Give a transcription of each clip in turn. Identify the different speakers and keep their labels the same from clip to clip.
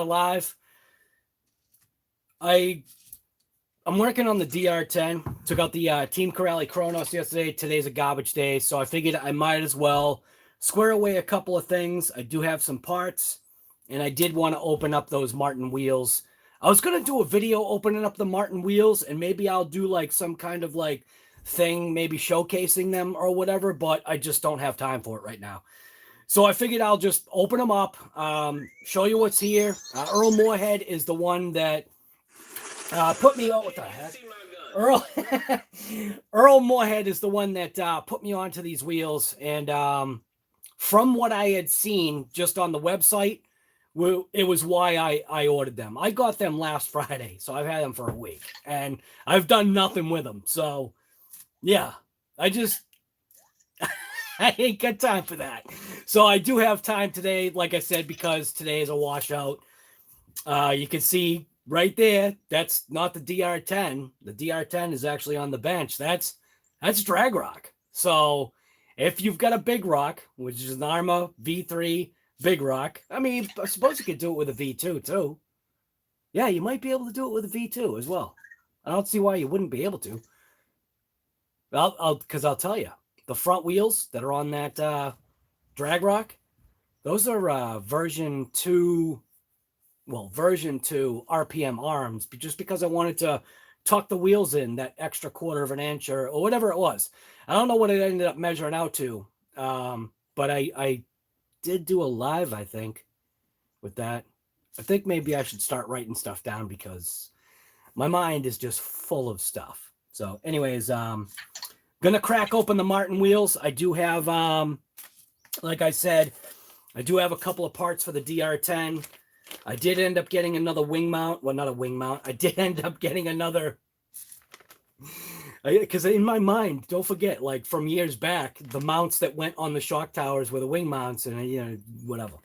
Speaker 1: live. I'm working on the DR10. Took out the Team Corrali Kronos yesterday. Today's a garbage day, so I figured I might as well square away a couple of things. I do have some parts, and I did want to open up those Marton wheels. I was going to do a video opening up the Marton wheels, and maybe I'll do like some kind of like thing, maybe showcasing them or whatever, but I just don't have time for it right now. So I figured I'll just open them up, show you what's here. Earl Moorhead is the one that put me on. What the heck? Earl Moorhead is the one that put me onto these wheels. And from what I had seen just on the website, it was why I ordered them. I got them last Friday, so I've had them for a week. And I've done nothing with them. So, yeah, I ain't got time for that. So I do have time today, like I said, because today is a washout. You can see right there, that's not the DR10. The DR10 is actually on the bench. That's drag rock. So if you've got a big rock, which is an Arma V3 big rock, I mean, I suppose you could do it with a V2 too. Yeah, you might be able to do it with a V2 as well. I don't see why you wouldn't be able to. Because I'll tell you, the front wheels that are on that drag rock, those are version 2 RPM arms, just because I wanted to tuck the wheels in that extra 1/4 of an inch or whatever it was. I don't know what it ended up measuring out to, but I did do a live, I think, with that. I think maybe I should start writing stuff down because my mind is just full of stuff. So anyways, gonna crack open the Marton wheels. I do have, like I said, I do have a couple of parts for the DR10. I did end up getting another wing mount. Well, not a wing mount. I did end up getting another, because in my mind, don't forget, like from years back, the mounts that went on the shock towers were the wing mounts and, whatever.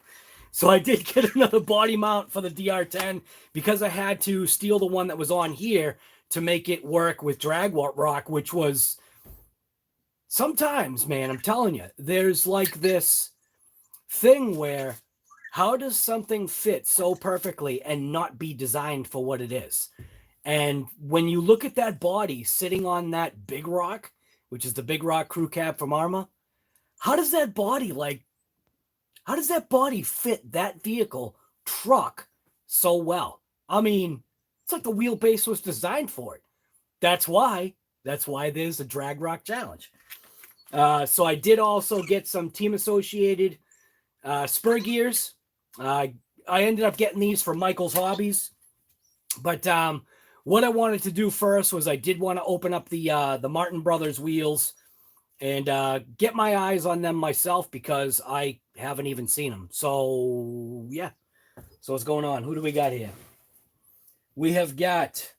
Speaker 1: So I did get another body mount for the DR10 because I had to steal the one that was on here to make it work with drag rock, which was sometimes, man, I'm telling you, there's like this thing where how does something fit so perfectly and not be designed for what it is? And when you look at that body sitting on that big rock, which is the big rock crew cab from Arma, how does that body fit that vehicle truck so well? I mean, it's like the wheelbase was designed for it. That's why there's a drag rock challenge. So I did also get some team associated spur gears. I ended up getting these for Michael's Hobbies, but what I wanted to do first was I did want to open up the Marton Brothers wheels and get my eyes on them myself because I haven't even seen them. So yeah, so what's going on? Who do we got here? We have got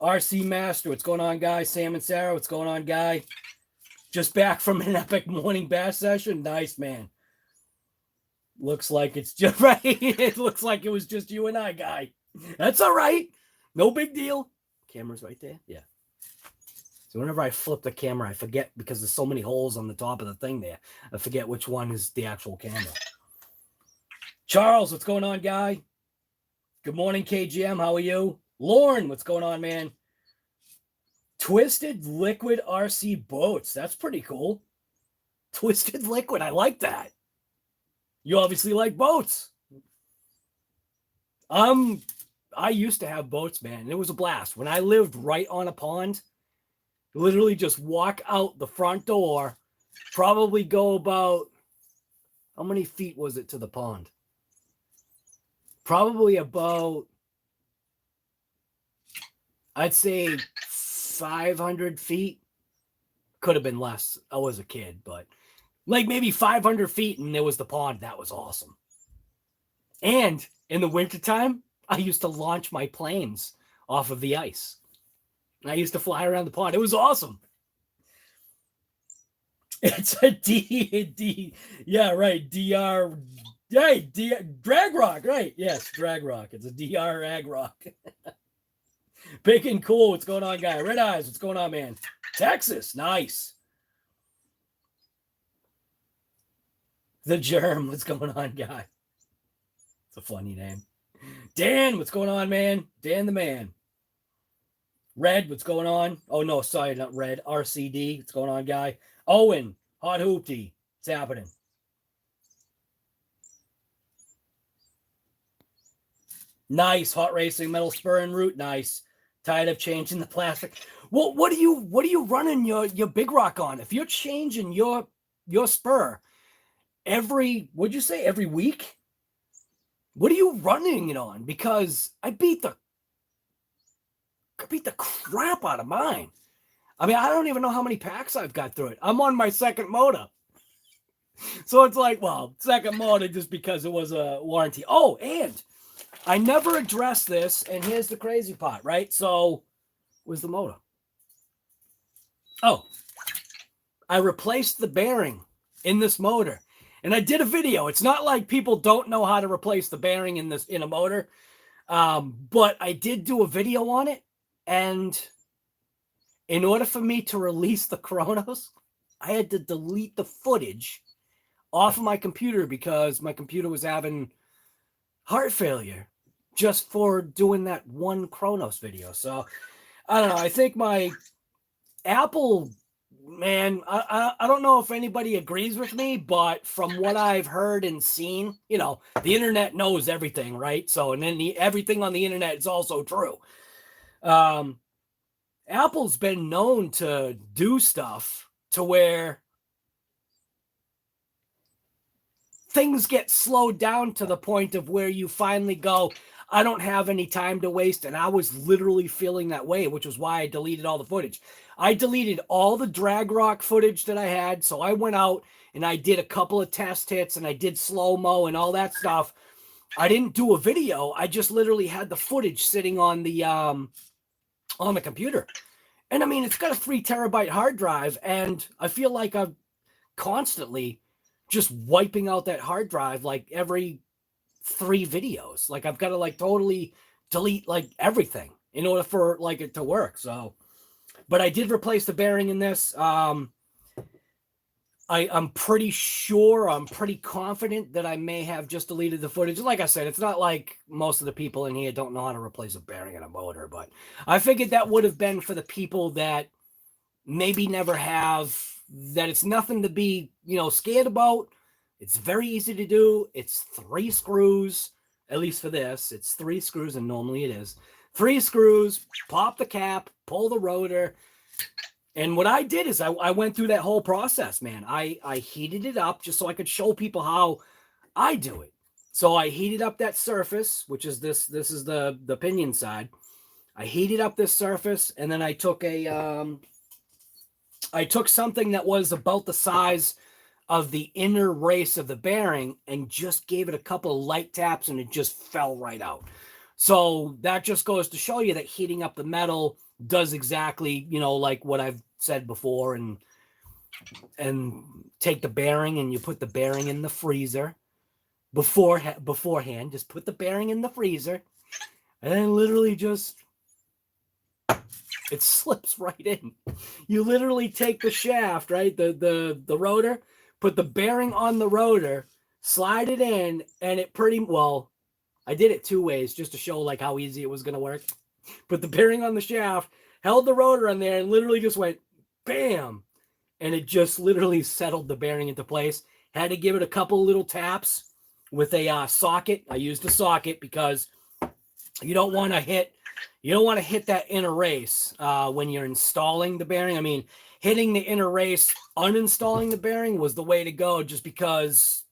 Speaker 1: RC Master. What's going on, guy? Sam and Sarah. What's going on, guy? Just back from an epic morning bass session. Nice, man. Looks like it's just right. It looks like it was just you and I, guy. That's all right. No big deal. Camera's right there. Yeah. So whenever I flip the camera, I forget because there's so many holes on the top of the thing there. I forget which one is the actual camera. Charles, what's going on, guy? Good morning, KGM. How are you? Lauren, what's going on, man? Twisted Liquid RC boats. That's pretty cool. Twisted Liquid. I like that. You obviously like boats. I used to have boats, man. It was a blast. When I lived right on a pond, literally just walk out the front door, probably go about, how many feet was it to the pond? Probably about, I'd say 500 feet. Could have been less. I was a kid, but like maybe 500 feet and there was the pond. That was awesome. And in the wintertime, I used to launch my planes off of the ice. I used to fly around the pond. It was awesome. It's a D. Yeah, right. DR. Right. Drag rock. Right. Yes, drag rock. It's a DR ag rock. Big and cool. What's going on, guy? Red Eyes. What's going on, man? Texas. Nice. The Germ. What's going on, guy? It's a funny name. Dan, what's going on, man? Dan the man. Red, what's going on? Oh, no, sorry, not Red. RCD, what's going on, guy? Owen, Hot Hoopty, what's happening? Nice, Hot Racing, Metal Spur and Root, nice. Tired of changing the plastic. Well, what are you running your Big Rock on? If you're changing your spur every week? What are you running it on? Because I beat the crap out of mine. I mean, I don't even know how many packs I've got through it. I'm on my second motor. So it's like, well, second motor just because it was a warranty. Oh, and I never addressed this, and here's the crazy part, right? So, where's the motor? Oh, I replaced the bearing in this motor, and I did a video. It's not like people don't know how to replace the bearing in a motor, but I did do a video on it, and in order for me to release the Chronos, I had to delete the footage off of my computer because my computer was having heart failure just for doing that one Chronos video. So I don't know. I think my Apple, man, I don't know if anybody agrees with me, but from what I've heard and seen, you know, the internet knows everything, right? So, and then everything on the internet is also true. Apple's been known to do stuff to where things get slowed down to the point of where you finally go, I don't have any time to waste. And I was literally feeling that way, which was why I deleted all the footage. I deleted all the drag rock footage that I had. So I went out and I did a couple of test hits and I did slow-mo and all that stuff. I didn't do a video. I just literally had the footage sitting on the computer. And I mean, it's got a 3 terabyte hard drive, and I feel like I'm constantly just wiping out that hard drive like every 3 videos. Like I've got to like totally delete like everything in order for like it to work. So, but I did replace the bearing in this. I'm pretty sure, I'm pretty confident that I may have just deleted the footage. Like I said, it's not like most of the people in here don't know how to replace a bearing in a motor, but I figured that would have been for the people that maybe never have, that it's nothing to be, you know, scared about. It's very easy to do. It's 3 screws, at least for this. It's 3 screws, and normally it is. 3 screws, pop the cap, pull the rotor. And what I did is I went through that whole process, man. I heated it up just so I could show people how I do it. So I heated up that surface, which is this is the pinion side. I heated up this surface, and then I took something that was about the size of the inner race of the bearing and just gave it a couple of light taps, and it just fell right out. So that just goes to show you that heating up the metal does exactly, you know, like what I've said before, and take the bearing and you put the bearing in the freezer beforehand. Just put the bearing in the freezer, and then literally just it slips right in. You literally take the shaft, right, the rotor, put the bearing on the rotor, slide it in, and it pretty well. I did it 2 ways just to show like how easy it was going to work. Put the bearing on the shaft, held the rotor on there, and literally just went bam, and it just literally settled the bearing into place. Had to give it a couple little taps with a socket. I used a socket because you don't want to hit that inner race when you're installing the bearing. I mean, hitting the inner race uninstalling the bearing was the way to go, just because,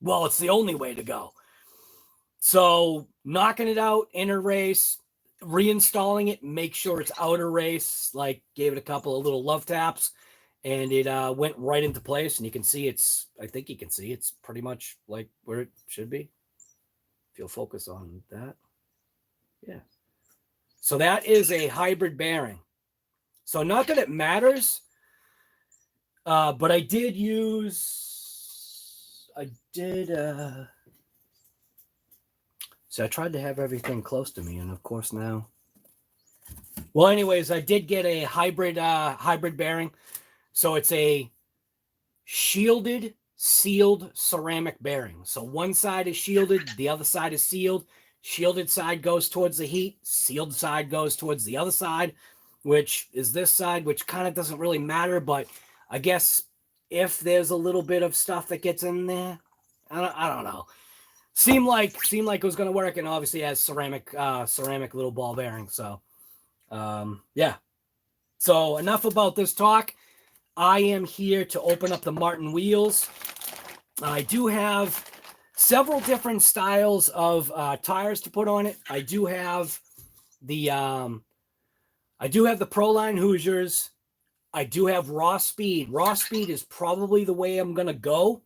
Speaker 1: well, it's the only way to go. So knocking it out, inner race, reinstalling it, make sure it's outer race, like gave it a couple of little love taps, and it went right into place. And you can see I think you can see it's pretty much like where it should be. If you'll focus on that. Yeah. So that is a hybrid bearing. So not that it matters, but I did so I tried to have everything close to me, and of course now. Well, anyways, I did get a hybrid bearing. So it's a shielded sealed ceramic bearing. So one side is shielded, the other side is sealed. Shielded side goes towards the heat, sealed side goes towards the other side, which is this side, which kind of doesn't really matter, but I guess if there's a little bit of stuff that gets in there, I don't know. Seemed like it was going to work, and obviously has ceramic little ball bearing. So, yeah. So enough about this talk. I am here to open up the Marton wheels. I do have several different styles of tires to put on it. I do have the Proline Hoosiers. I do have Raw Speed. Raw Speed is probably the way I'm gonna go.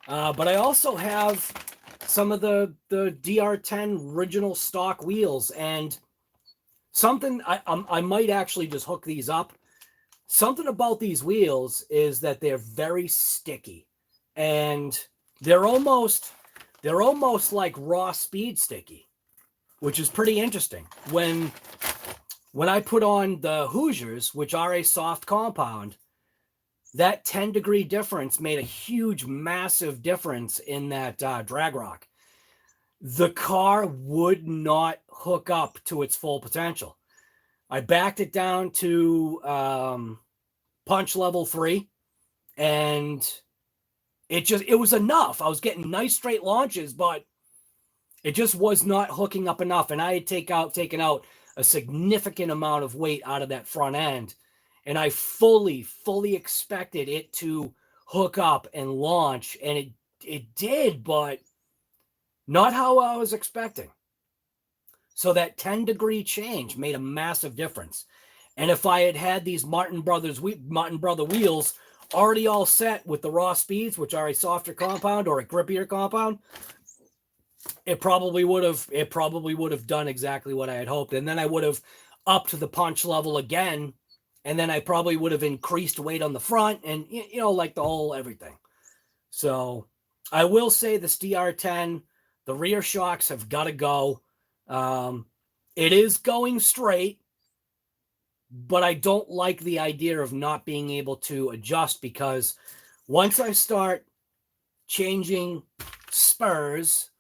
Speaker 1: But I also have some of the DR10 original stock wheels, and something I might actually just hook these up. Something about these wheels is that they're very sticky, and they're almost like Raw Speed sticky, which is pretty interesting. When I put on the Hoosiers, which are a soft compound, that 10-degree difference made a huge, massive difference in that drag rock. The car would not hook up to its full potential. I backed it down to punch level 3, and it was enough. I was getting nice straight launches, but it just was not hooking up enough. And I had taken out a significant amount of weight out of that front end. And I fully expected it to hook up and launch. And it did, but not how I was expecting. So that 10-degree change made a massive difference. And if I had had these Marton Brother wheels already all set with the Raw Speeds, which are a softer compound or a grippier compound, it probably would have done exactly what I had hoped. And then I would have upped the punch level again, and then I probably would have increased weight on the front, and like the whole everything. So I will say this DR10, the rear shocks have got to go. It is going straight, but I don't like the idea of not being able to adjust, because once I start changing spurs,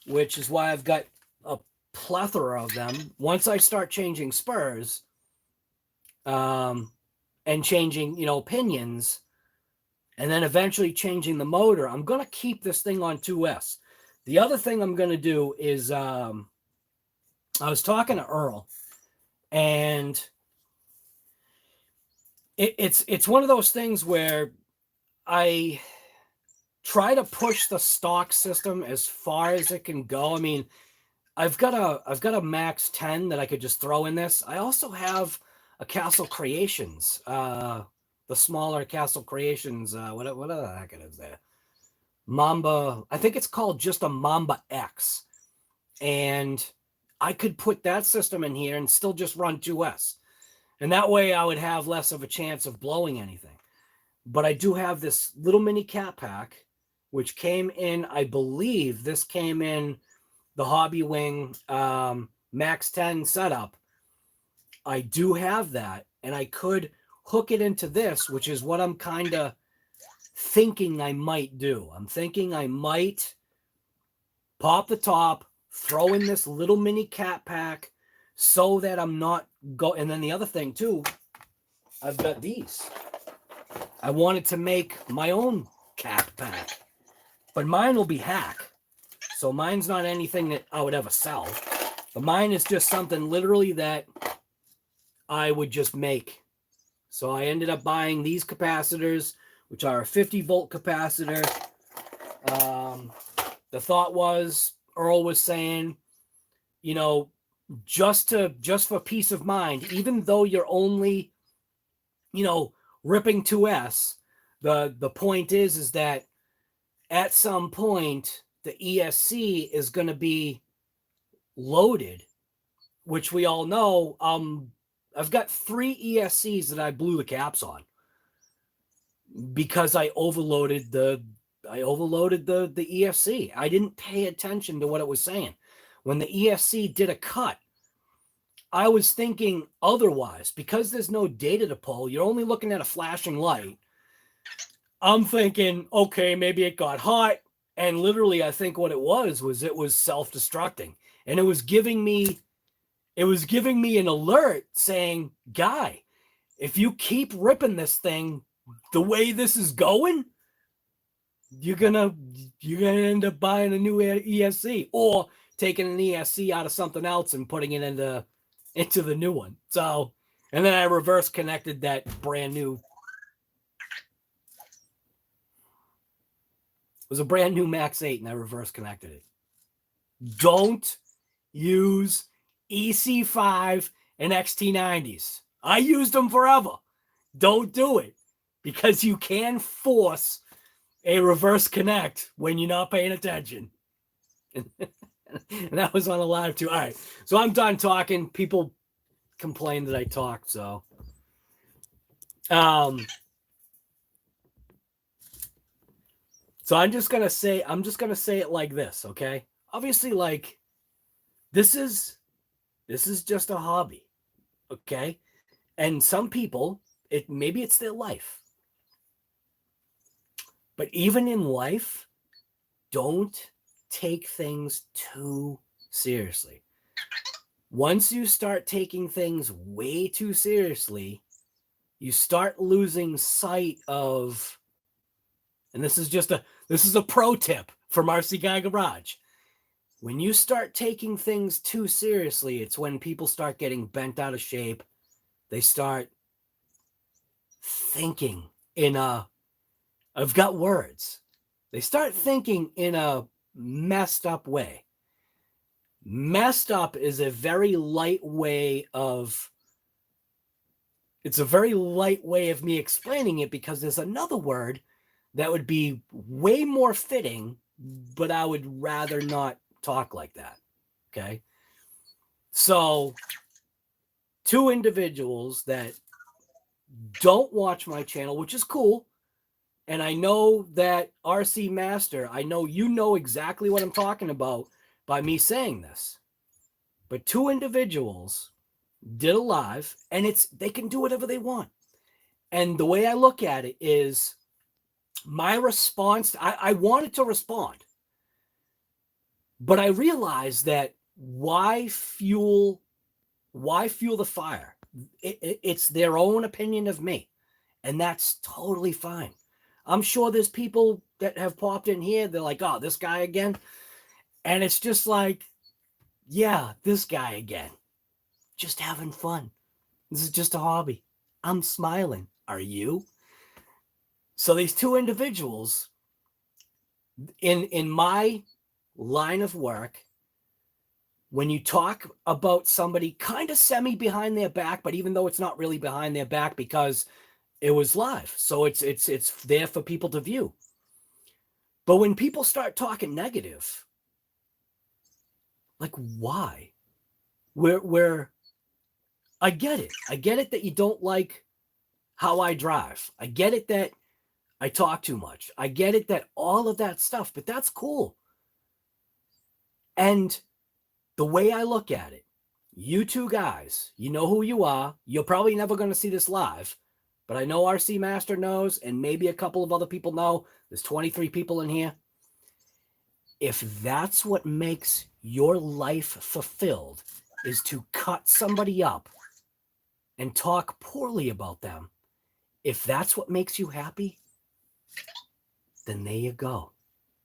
Speaker 1: which is why I've got a plethora of them, once I start changing spurs and changing, pinions, and then eventually changing the motor, I'm going to keep this thing on 2S. The other thing I'm going to do is I was talking to Earl, and it's one of those things where I try to push the stock system as far as it can go. I mean, I've got a Max 10 that I could just throw in this. I also have a Castle Creations, the smaller Castle Creations. What the heck it is there? Mamba. I think it's called just a Mamba X, and I could put that system in here and still just run 2S. And that way I would have less of a chance of blowing anything. But I do have this little mini cat pack, which came in, I believe this came in the Hobby Wing Max 10 setup. I do have that, and I could hook it into this, which is what I'm kind of thinking I might do. I'm thinking I might pop the top, throw in this little mini cat pack, so that I'm not and then the other thing too, I've got these. I wanted to make my own cat pack, but mine will be hack. So mine's not anything that I would ever sell, but mine is just something literally that I would just make. So I ended up buying these capacitors, which are a 50-volt capacitor. The thought was, Earl was saying, just for peace of mind, even though you're only, ripping 2S, the point is that at some point the ESC is going to be loaded, which we all know. I've got 3 ESCs that I blew the caps on because I overloaded the ESC. I didn't pay attention to what it was saying. When the ESC did a cut, I was thinking otherwise, because there's no data to pull. You're only looking at a flashing light. I'm thinking, okay, maybe it got hot. And literally, I think what it was self-destructing. And it was giving me an alert saying, guy, if you keep ripping this thing the way this is going, you're gonna end up buying a new ESC or taking an ESC out of something else and putting it into the new one. So, and then I reverse connected that brand new. It was a brand new Max 8 and I reverse connected it. Don't use EC5 and XT90s. I used them forever. Don't do it because you can force a reverse connect when you're not paying attention. And that was on a live too. All right. So I'm done talking. People complain that I talk. So, so I'm just going to say it like this. Okay. Obviously, like this is just a hobby. Okay. And some people, maybe it's their life. But even in life, don't take things too seriously. Once you start taking things way too seriously, you start losing sight of, and this is a pro tip from RC Guy Garage. When you start taking things too seriously, it's when people start getting bent out of shape. They start thinking I've got words. They start thinking in a messed up way. Messed up is a very light way of me explaining it because there's another word that would be way more fitting, but I would rather not talk like that. Okay. So 2 individuals that don't watch my channel, which is cool. And I know that RC Master, I know you know exactly what I'm talking about by me saying this. But 2 individuals did a live, and they can do whatever they want. And the way I look at it is my response, I wanted to respond. But I realized that why fuel the fire? It's their own opinion of me. And that's totally fine. I'm sure there's people that have popped in here. They're like, oh, this guy again. And it's just like, yeah, this guy again. Just having fun. This is just a hobby. I'm smiling. Are you? So these 2 individuals in my line of work, when you talk about somebody kind of semi behind their back, but even though it's not really behind their back because it was live. So it's there for people to view. But when people start talking negative, like why? Where I get it. I get it that you don't like how I drive. I get it that I talk too much. I get it that all of that stuff, but that's cool. And the way I look at it, you 2 guys, you know who you are. You're probably never going to see this live. But I know RC Master knows, and maybe a couple of other people know. There's 23 people in here. If that's what makes your life fulfilled, is to cut somebody up and talk poorly about them, if that's what makes you happy, then there you go.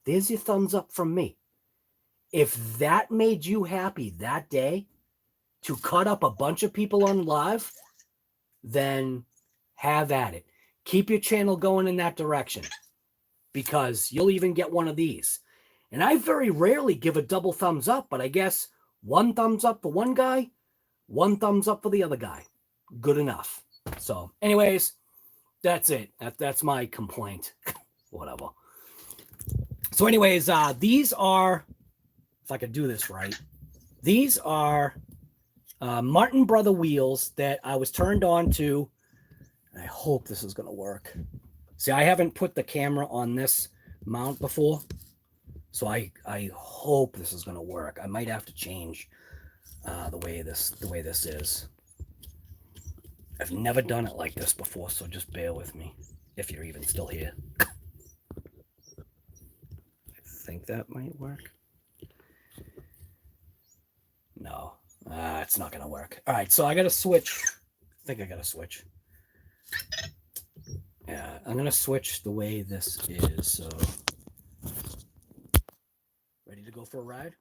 Speaker 1: There's your thumbs up from me. If that made you happy that day, to cut up a bunch of people on live, then have at it. Keep your channel going in that direction because you'll even get one of these. And I very rarely give a double thumbs up, but I guess 1 thumbs up for one guy, 1 thumbs up for the other guy. Good enough. So anyways, that's it. That's my complaint. Whatever. So anyways, these are, if I could do this right, these are Martin Brother wheels that I was turned on to. I hope this is going to work. See, I haven't put the camera on this mount before, so I hope this is going to work. I might have to change the way this is. I've never done it like this before, so just bear with me. if you're even still here. I think that might work. No, it's not going to work. All right, so I got to switch. I think I got to switch. Yeah, I'm going to switch the way this is. So, ready to go for a ride?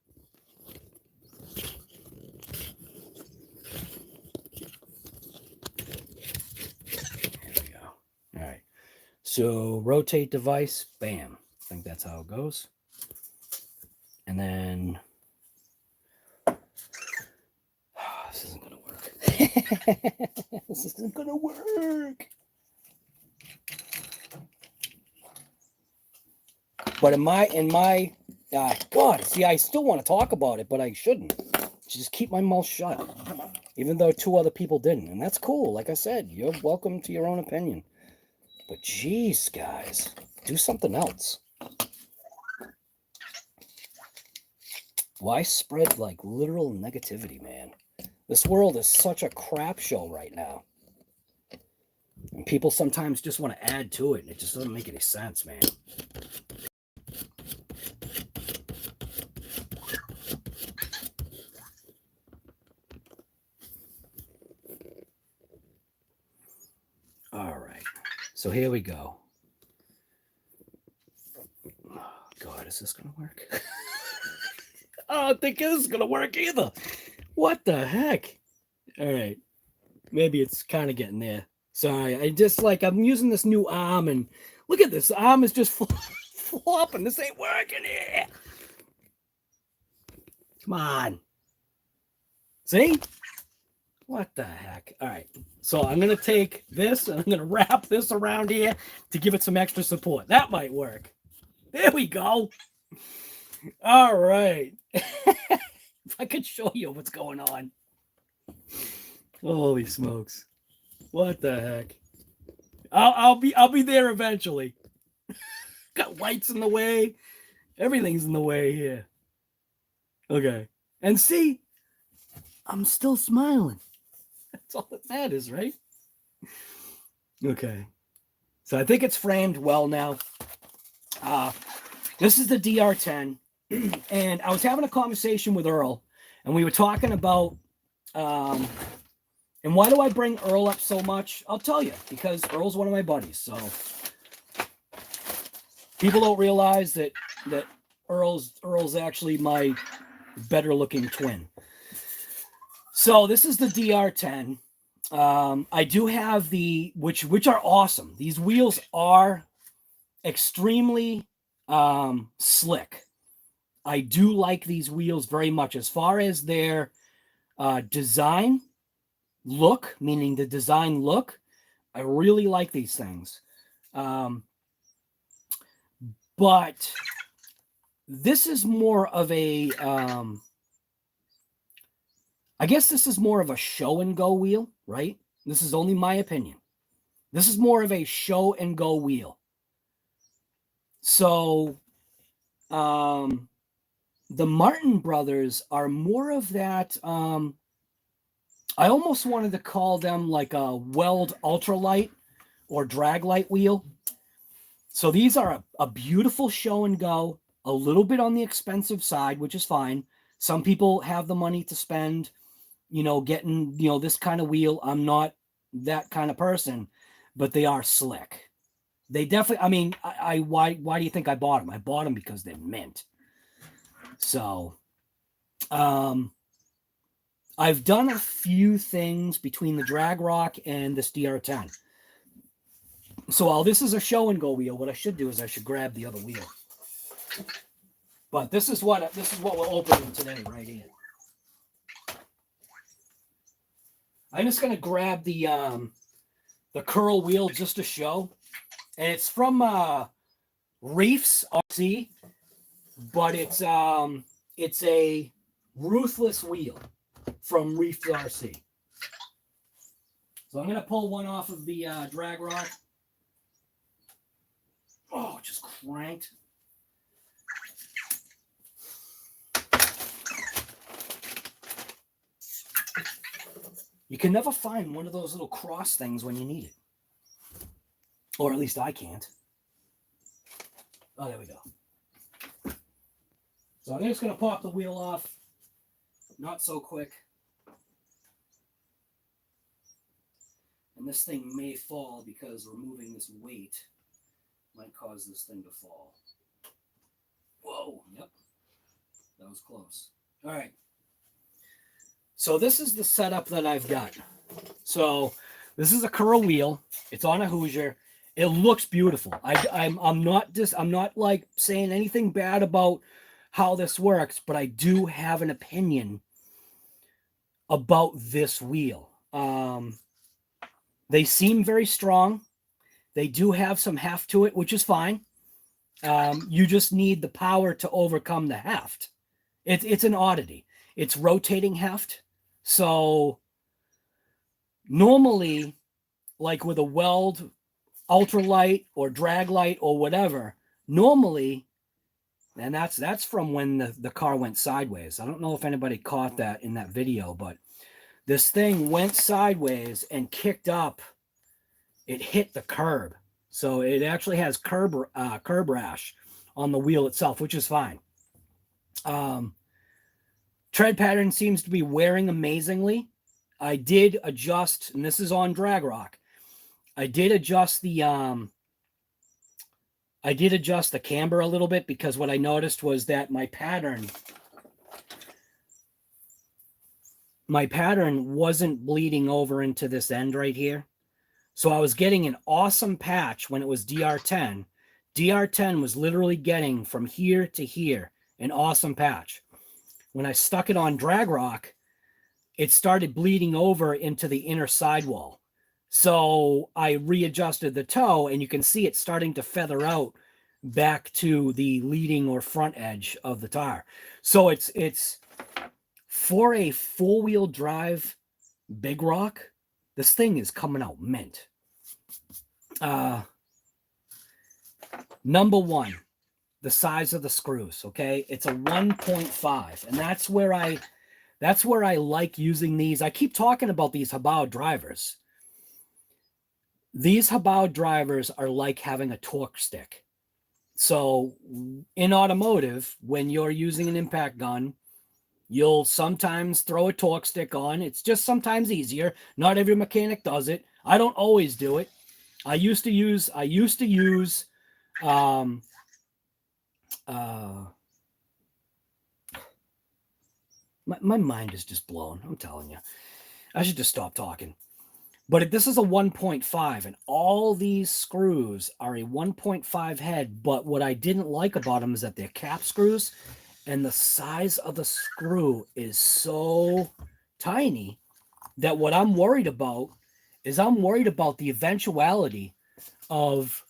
Speaker 1: There we go. All right. So, rotate device, bam. I think that's how it goes. And then, this isn't going to work. This isn't going to work. But in my, God, see, I still want to talk about it, but I shouldn't. Just keep my mouth shut, even though 2 other people didn't. And that's cool. Like I said, you're welcome to your own opinion. But geez, guys, do something else. Why spread like literal negativity, man? This world is such a crap show right now. And people sometimes just want to add to it, and it just doesn't make any sense, man. All right, so here we go. Oh, God, is this going to work? I don't think this is going to work either. What the heck? All right, maybe it's kind of getting there. Sorry, I just I'm using this new arm, and look at this. Arm is just flopping. This ain't working here. Come on. See? What the heck? All right. So I'm going to take this and I'm going to wrap this around here to give it some extra support. That might work. There we go. All right. If I could show you what's going on. Holy smokes. What the heck? I'll be there eventually. Got lights in the way. Everything's in the way here. Okay. And see, I'm still smiling. That's all that matters, right? Okay. So I think it's framed well now. This is the DR10. And I was having a conversation with Earl, and we were talking about, and why do I bring Earl up so much? I'll tell you, because Earl's one of my buddies. So people don't realize that Earl's actually my better looking twin. So this is the DR10. I do have the, which are awesome. These wheels are extremely slick. I do like these wheels very much. As far as their design look, meaning the design look, I really like these things. But this is more of a, I guess this is more of a show and go wheel, right? This is only my opinion. This is more of a show and go wheel. So, the Marton brothers are more of that. I almost wanted to call them like a weld ultralight or drag light wheel. So these are a beautiful show and go, a little bit on the expensive side, which is fine. Some people have the money to spend, getting, this kind of wheel. I'm not that kind of person, but they are slick. They definitely, I mean, why do you think I bought them? I bought them because they're mint. So, I've done a few things between the Drag Rock and this DR10. So while this is a show and go wheel, what I should do is I should grab the other wheel. But this is what we're opening today right here. I'm just gonna grab the curl wheel just to show, and it's from Reefs RC, but it's a ruthless wheel from Reefs RC. So I'm gonna pull one off of the drag rock. Oh, just cranked. You can never find one of those little cross things when you need it. Or at least I can't. Oh, there we go. So I'm just going to pop the wheel off. Not so quick. And this thing may fall because removing this weight might cause this thing to fall. Whoa, yep. That was close. All right. So this is the setup that I've got. So this is a Curl wheel. It's on a Hoosier. It looks beautiful. I'm not like saying anything bad about how this works, but I do have an opinion about this wheel. They seem very strong. They do have some heft to it, which is fine. You just need the power to overcome the heft. It's an oddity. It's rotating heft. So normally, like with a weld, ultralight or drag light or whatever, normally, and that's from when the car went sideways. I don't know if anybody caught that in that video, but this thing went sideways and kicked up. It hit the curb. So it actually has curb rash on the wheel itself, which is fine. Tread pattern seems to be wearing amazingly. I did adjust, and this is on drag rock. I did adjust the camber a little bit because what I noticed was that my pattern wasn't bleeding over into this end right here. So I was getting an awesome patch when it was DR10. DR10 was literally getting from here to here an awesome patch. When I stuck it on drag rock, it started bleeding over into the inner sidewall. So I readjusted the toe, and you can see it starting to feather out back to the leading or front edge of the tire. So it's for a four-wheel drive big rock, this thing is coming out mint. Number one, the size of the screws. Okay, it's a 1.5, and that's where I like using these. I keep talking about these Hobao drivers. These Hobao drivers are like having a torque stick. So in automotive, when you're using an impact gun, you'll sometimes throw a torque stick on. It's just sometimes easier. Not every mechanic does it. I don't always do it. I used to use my mind is just blown. I'm telling you. I should just stop talking. But this is a 1.5, and all these screws are a 1.5 head. But what I didn't like about them is that they're cap screws, and the size of the screw is so tiny that what I'm worried about is the eventuality of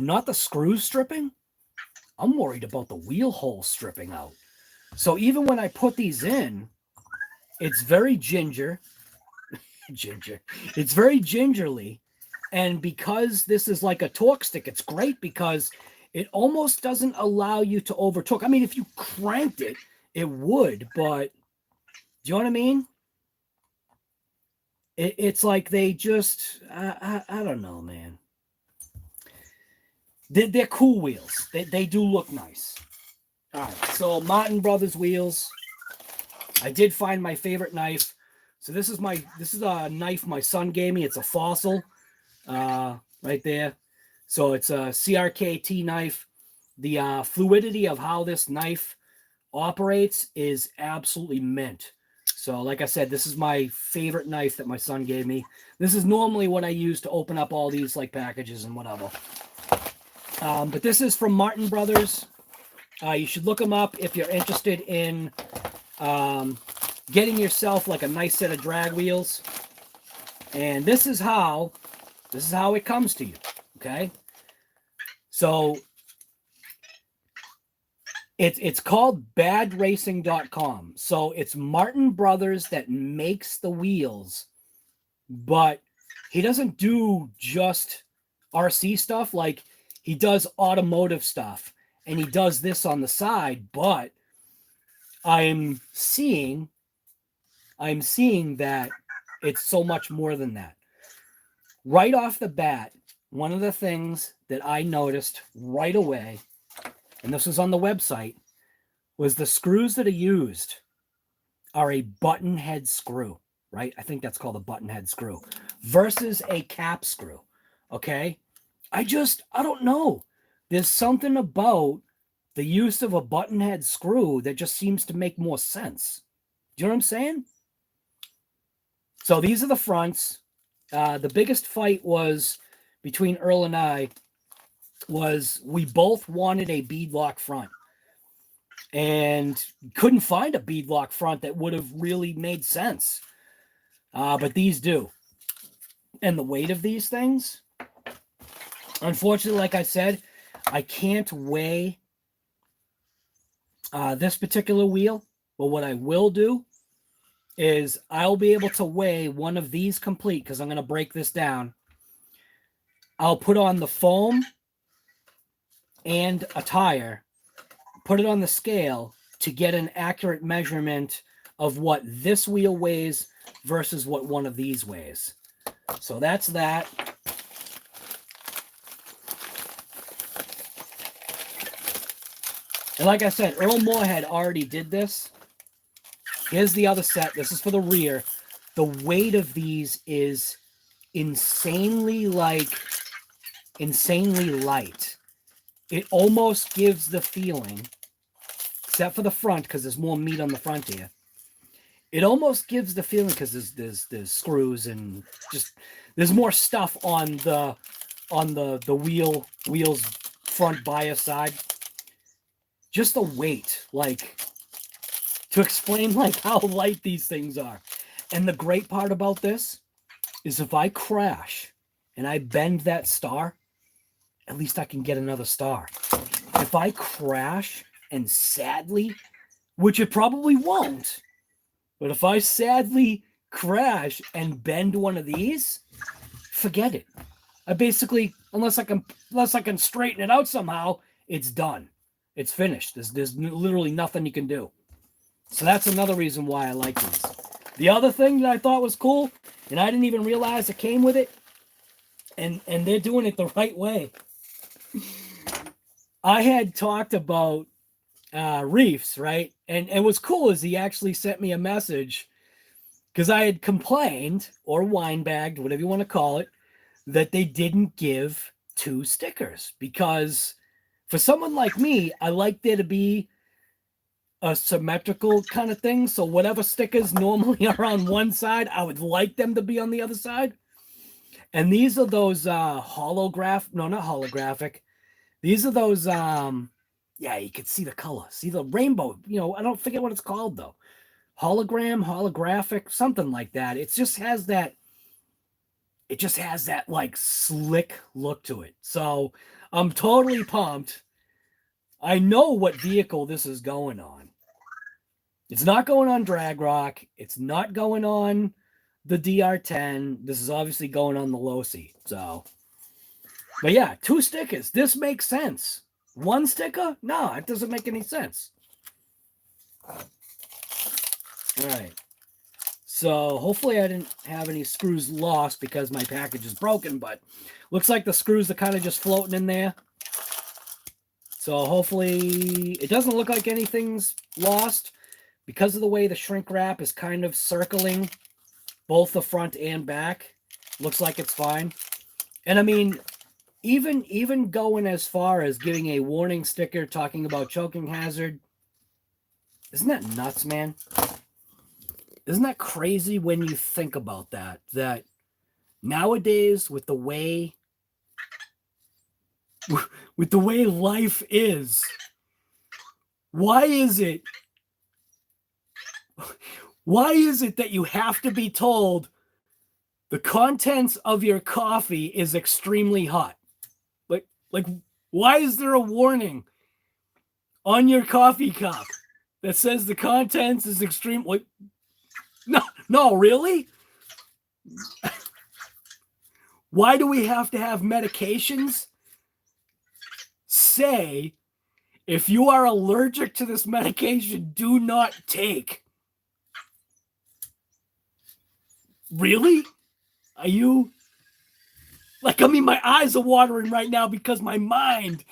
Speaker 1: not the screws stripping. I'm worried about the wheel hole stripping out. So even when I put these in, it's very it's very gingerly. And because this is like a torque stick, it's great because it almost doesn't allow you to over torque. I mean, if you cranked it, it would, but do you know what I mean? It's like they just, I don't know, man. They're cool wheels. They do look nice. All right, so Marton Brothers wheels. I did find my favorite knife. So this is a knife my son gave me. It's a Fossil, right there. So it's a CRKT knife. The fluidity of how this knife operates is absolutely mint. So like I said, this is my favorite knife that my son gave me. This is normally what I use to open up all these like packages and whatever. But this is from Marton Brothers. You should look them up if you're interested in getting yourself like a nice set of drag wheels. And this is how it comes to you. Okay. So it's called badracing.com. So it's Marton Brothers that makes the wheels, but he doesn't do just RC stuff. Like he does automotive stuff and he does this on the side, but I'm seeing that it's so much more than that. right off the bat, one of the things that I noticed right away, and this was on the website, was the screws that are used are a button head screw, right? I think that's called a button head screw versus a cap screw. Okay. I don't know. There's something about the use of a button head screw that just seems to make more sense. Do you know what I'm saying? So these are the fronts. The biggest fight was between Earl and I was we both wanted a beadlock front and couldn't find a beadlock front that would have really made sense. But these do. And the weight of these things, unfortunately, like I said, I can't weigh this particular wheel. But what I will do is I'll be able to weigh one of these complete because I'm going to break this down. I'll put on the foam and a tire, put it on the scale to get an accurate measurement of what this wheel weighs versus what one of these weighs. So that's that. And like I said, Earl Moorhead already did this. Here's the other set. This is for the rear. The weight of these is insanely light. It almost gives the feeling, except for the front, because there's more meat on the front here. It almost gives the feeling, because there's screws and just there's more stuff on the wheels front bias side. Just the weight, like to explain like how light these things are. And the great part about this is if I crash and I bend that star, at least I can get another star. If I crash and sadly, which it probably won't, but if I sadly crash and bend one of these, forget it. I basically, unless I can straighten it out somehow, it's done. It's finished. There's literally nothing you can do. So that's another reason why I like these. The other thing that I thought was cool, and I didn't even realize it came with it, and they're doing it the right way. I had talked about reefs, right? And what's cool is he actually sent me a message because I had complained or wine-bagged, whatever you want to call it, that they didn't give 2 stickers. Because for someone like me, I like there to be a symmetrical kind of thing. So whatever stickers normally are on one side, I would like them to be on the other side. And these are those not holographic. These are those, yeah, you can see the color. See the rainbow. I don't forget what it's called, though. Holographic, something like that. It just has that, like, slick look to it. So I'm totally pumped. I know what vehicle this is going on. It's not going on Drag Rock. It's not going on the DR10. This is obviously going on the Losi. So, but yeah, 2 stickers. This makes sense. 1 sticker? No, it doesn't make any sense. All right. So hopefully I didn't have any screws lost because my package is broken, but looks like the screws are kind of just floating in there. So hopefully it doesn't look like anything's lost because of the way the shrink wrap is kind of circling both the front and back. Looks like it's fine. And I mean, even going as far as giving a warning sticker talking about choking hazard, isn't that nuts, man? Isn't that crazy when you think about that? That nowadays, with the way life is, why is it that you have to be told the contents of your coffee is extremely hot? Like, why is there a warning on your coffee cup that says the contents is extreme? Like, no, really? Why do we have to have medications say, if you are allergic to this medication, do not take? Really? Are you Like, I mean, my eyes are watering right now because my mind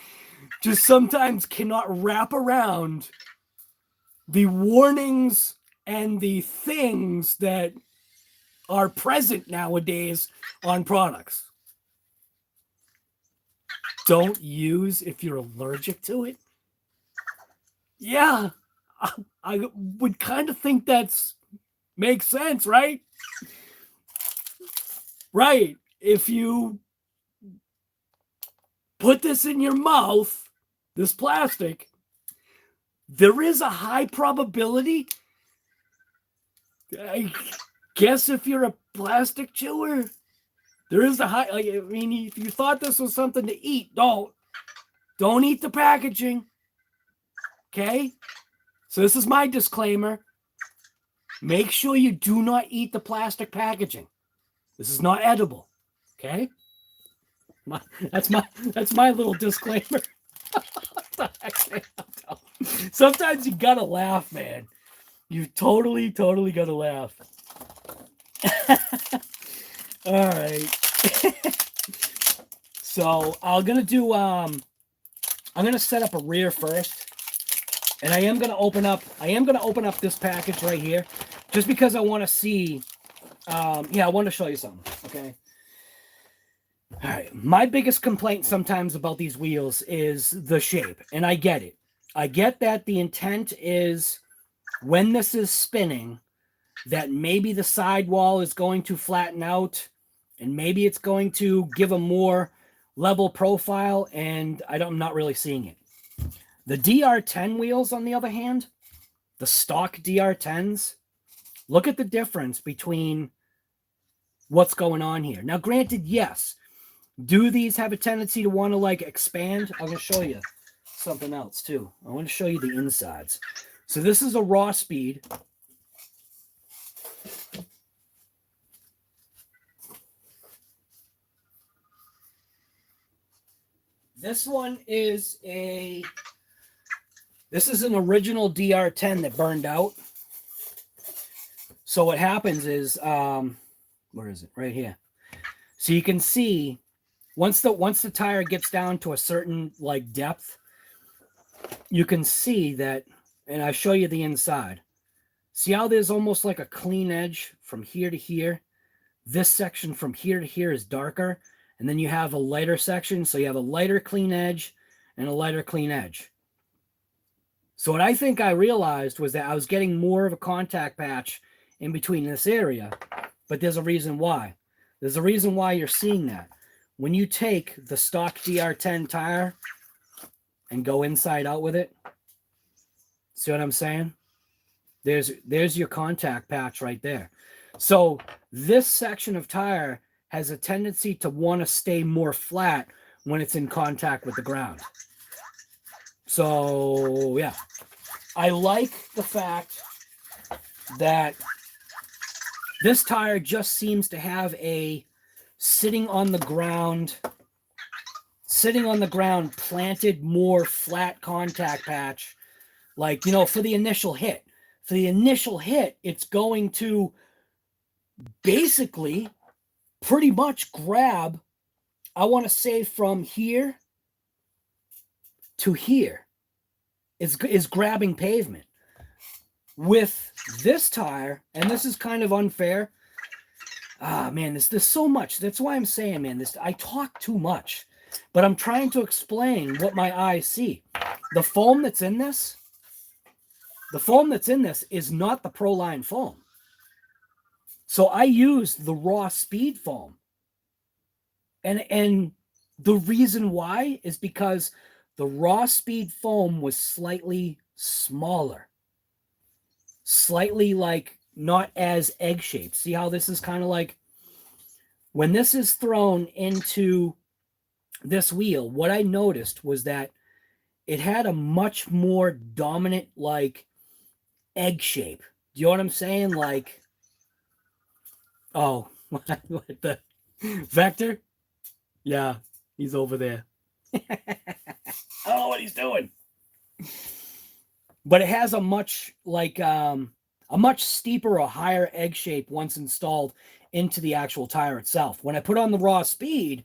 Speaker 1: just sometimes cannot wrap around the warnings and the things that are present nowadays on products. Don't use if you're allergic to it. Yeah, I would kind of think that's makes sense, right? Right. If you put this in your mouth, this plastic, there is a high probability. I guess if you're a plastic chewer, there is a high. I mean, if you thought this was something to eat, don't eat the packaging. Okay? So this is my disclaimer. Make sure you do not eat the plastic packaging. This is not edible. Okay? That's my little disclaimer. Sometimes you gotta laugh, man. You totally gotta laugh. All right. So I'm gonna set up a rear first, and I am gonna open up this package right here, just because I want to see. Yeah, I want to show you something. Okay. All right. My biggest complaint sometimes about these wheels is the shape, and I get it. I get that the intent is when this is spinning, that maybe the sidewall is going to flatten out, and maybe it's going to give a more level profile, and I'm not really seeing it. The DR10 wheels, on the other hand, the stock DR10s, look at the difference between what's going on here. Now, granted, yes, do these have a tendency to want to like expand? I'm going to show you something else too. I want to show you the insides. So this is a raw speed. This one is an original DR10 that burned out. So what happens is, where is it? Right here. So you can see once the tire gets down to a certain like depth, you can see that, and I show you the inside. See how there's almost like a clean edge from here to here? This section from here to here is darker, and then you have a lighter section, so you have a lighter clean edge and a lighter clean edge. So what I think I realized was that I was getting more of a contact patch in between this area, but there's a reason why. There's a reason why you're seeing that. When you take the stock DR10 tire and go inside out with it, see what I'm saying? There's your contact patch right there. So this section of tire has a tendency to want to stay more flat when it's in contact with the ground. So yeah, I like the fact that this tire just seems to have a sitting on the ground, planted more flat contact patch. Like, you know, for the initial hit. For the initial hit, it's going to basically pretty much grab, I want to say from here to here is grabbing pavement. With this tire, and this is kind of unfair. Man, there's so much. That's why I'm saying, man, I talk too much. But I'm trying to explain what my eyes see. The foam that's in this is not the Proline foam. So I used the raw speed foam. And the reason why is because the raw speed foam was slightly smaller. Slightly like not as egg-shaped. See how this is kind of like, when this is thrown into this wheel, what I noticed was that it had a much more dominant like egg shape. Do you know what I'm saying? Like, oh, what the Vector? Yeah, he's over there. I don't know what he's doing. But it has a much like a much steeper or higher egg shape once installed into the actual tire itself. When I put on the raw speed,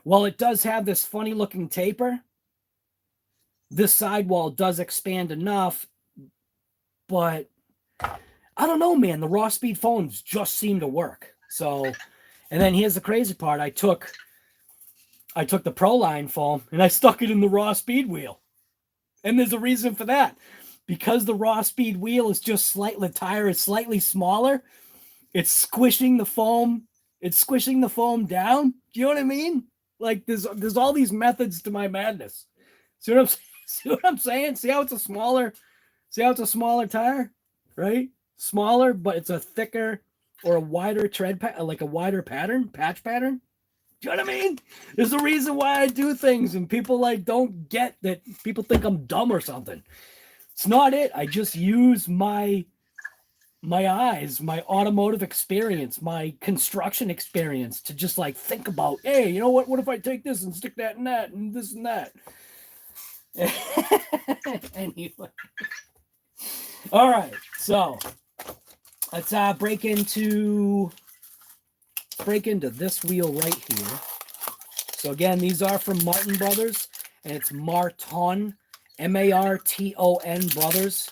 Speaker 1: while it does have this funny looking taper, this sidewall does expand enough, but I don't know, man. The raw speed foams just seem to work. So, and then here's the crazy part. I took the Pro Line foam and I stuck it in the raw speed wheel. And there's a reason for that. Because the raw speed wheel is just slightly, the tire is slightly smaller, it's squishing the foam. It's squishing the foam down. Do you know what I mean? Like there's all these methods to my madness. See what I'm saying? See how it's a smaller tire, right? Smaller, but it's a thicker or a wider tread, like a wider pattern, patch pattern. Do you know what I mean? There's a reason why I do things, and people like don't get that. People think I'm dumb or something. It's not it. I just use my eyes, my automotive experience, my construction experience to just like think about, hey, you know what? What if I take this and stick that and that and this and that? Anyway. All right. So let's break into this wheel right here. So again, these are from Marton Brothers, and it's Marton, Marton Brothers.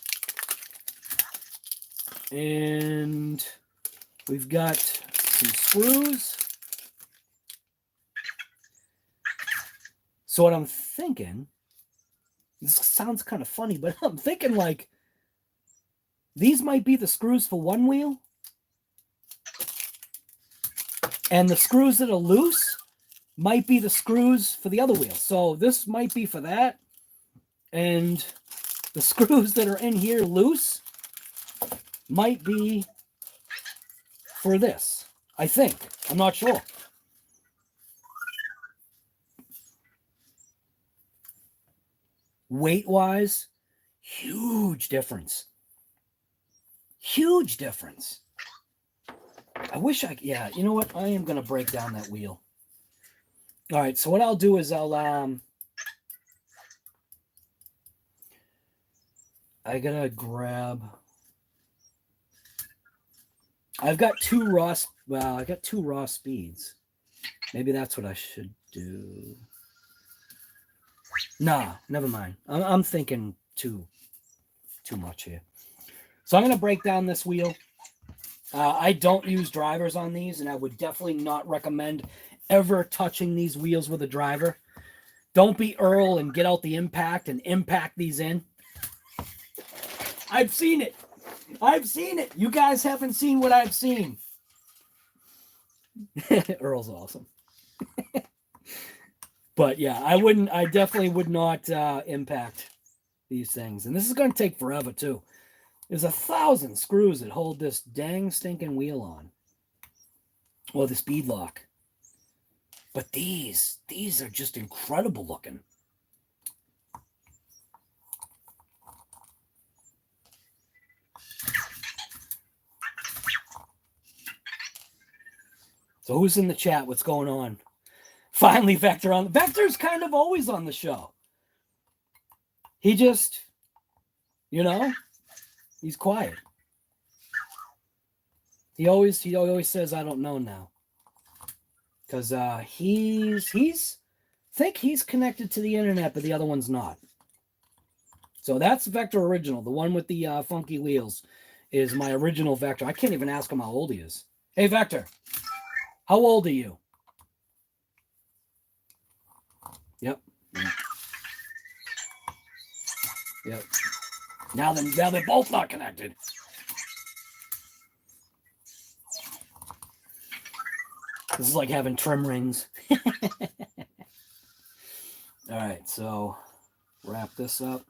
Speaker 1: And we've got some screws. So what I'm thinking, this sounds kind of funny, but I'm thinking like these might be the screws for one wheel, and the screws that are loose might be the screws for the other wheel. So this might be for that, and the screws that are in here loose might be for this, I think. I'm not sure. Weight-wise, huge difference. Huge difference. I wish I... Yeah, you know what? I am going to break down that wheel. All right, so what I'll do is I gotta grab... I've got two raw speeds. Maybe that's what I should do. Nah, never mind. I'm thinking too much here. So I'm going to break down this wheel. I don't use drivers on these, and I would definitely not recommend ever touching these wheels with a driver. Don't be Earl and get out the impact and impact these in. I've seen it. You guys haven't seen what I've seen. Earl's awesome. But yeah, I definitely would not impact these things. And this is going to take forever too. There's 1,000 screws that hold this dang stinking wheel on. Or this beadlock. But these are just incredible looking. So who's in the chat? What's going on? Finally, Vector on. Vector's kind of always on the show. He just, you know, he's quiet. He always says, "I don't know now," because he's connected to the internet, but the other one's not. So that's Vector original. The one with the funky wheels is my original Vector. I can't even ask him how old he is. Hey, Vector. How old are you? Yep. Yep. Now they're both not connected. This is like having trim rings. All right, so wrap this up.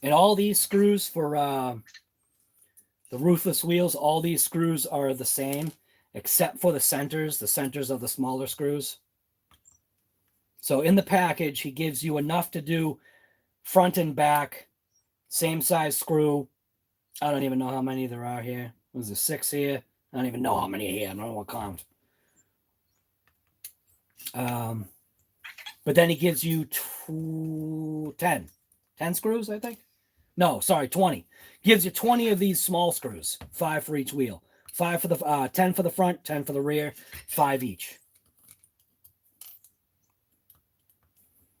Speaker 1: And all these screws for the ruthless wheels, all these screws are the same, except for the centers of the smaller screws. So in the package, he gives you enough to do front and back, same size screw. I don't even know how many there are here. There's 6 here. I don't even know how many here. I don't know what count. But then he gives you 10 screws, I think. No, sorry, 20. Gives you 20 of these small screws, 5 for each wheel. 5 for the 10 for the front, 10 for the rear, 5 each.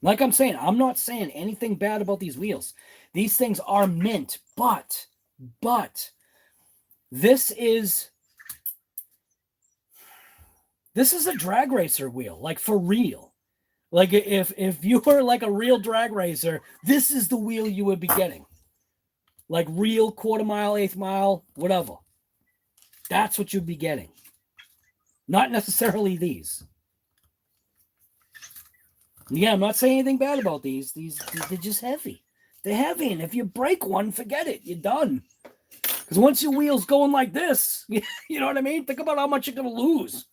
Speaker 1: Like I'm saying, I'm not saying anything bad about these wheels. These things are mint, but this is a drag racer wheel, like for real. Like if you were like a real drag racer, this is the wheel you would be getting. Like real quarter mile, eighth mile, whatever. That's what you'd be getting. Not necessarily these. Yeah, I'm not saying anything bad about these. These they're just heavy. They're heavy, and if you break one, forget it. You're done. Because once your wheel's going like this, you know what I mean? Think about how much you're going to lose.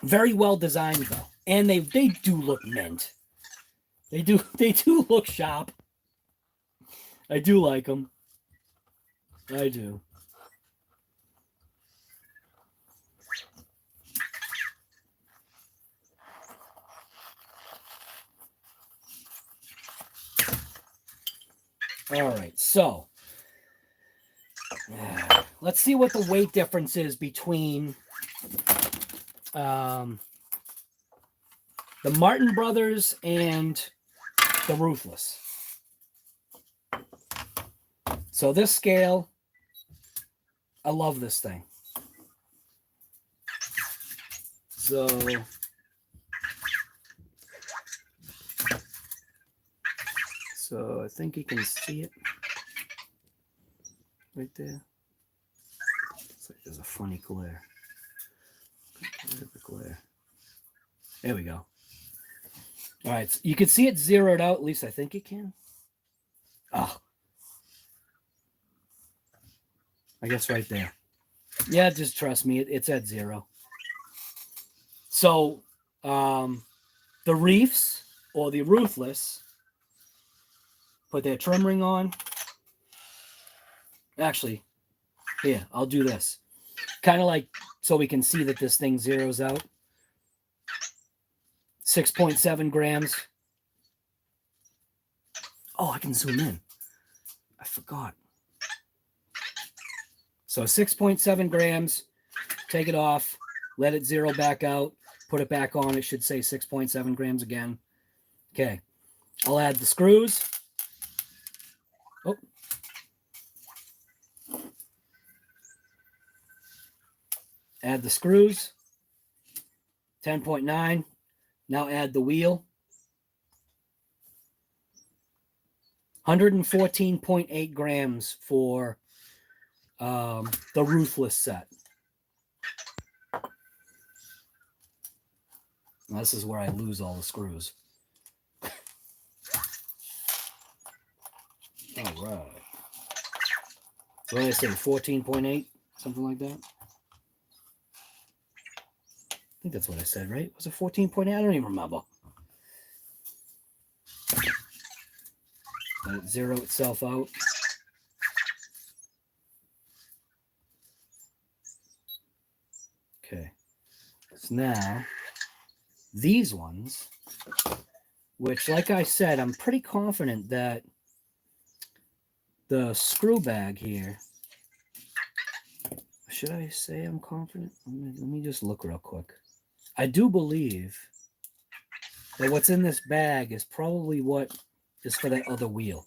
Speaker 1: Very well designed, though. And they do look mint. They do look sharp. I do like them. I do. All right, so let's see what the weight difference is between the Marton Brothers and the Ruthless. So this scale, I love this thing. So I think you can see it right there. It's like there's a funny glare. Where's the glare? There we go. All right, so you can see it zeroed out. At least I think you can. Oh, I guess right there. Yeah, just trust me. It's at 0. So the Reefs or the Ruthless put their trim ring on. Actually, here, I'll do this. Kind of like so we can see that this thing zeroes out. 6.7 grams. Oh, I can zoom in. I forgot. So 6.7 grams. Take it off. Let it zero back out. Put it back on. It should say 6.7 grams again. Okay. I'll add the screws. Oh. Add the screws. 10.9. Now add the wheel. 114.8 grams for the Ruthless set. Now, this is where I lose all the screws. All right. So what did I say? 14.8? Something like that? I think that's what I said, right? Was it 14.8? I don't even remember. Let it zero itself out. Okay. So now, these ones, which, like I said, I'm pretty confident that the screw bag here, should I say I'm confident? Let me just look real quick. I do believe that what's in this bag is probably what is for that other wheel.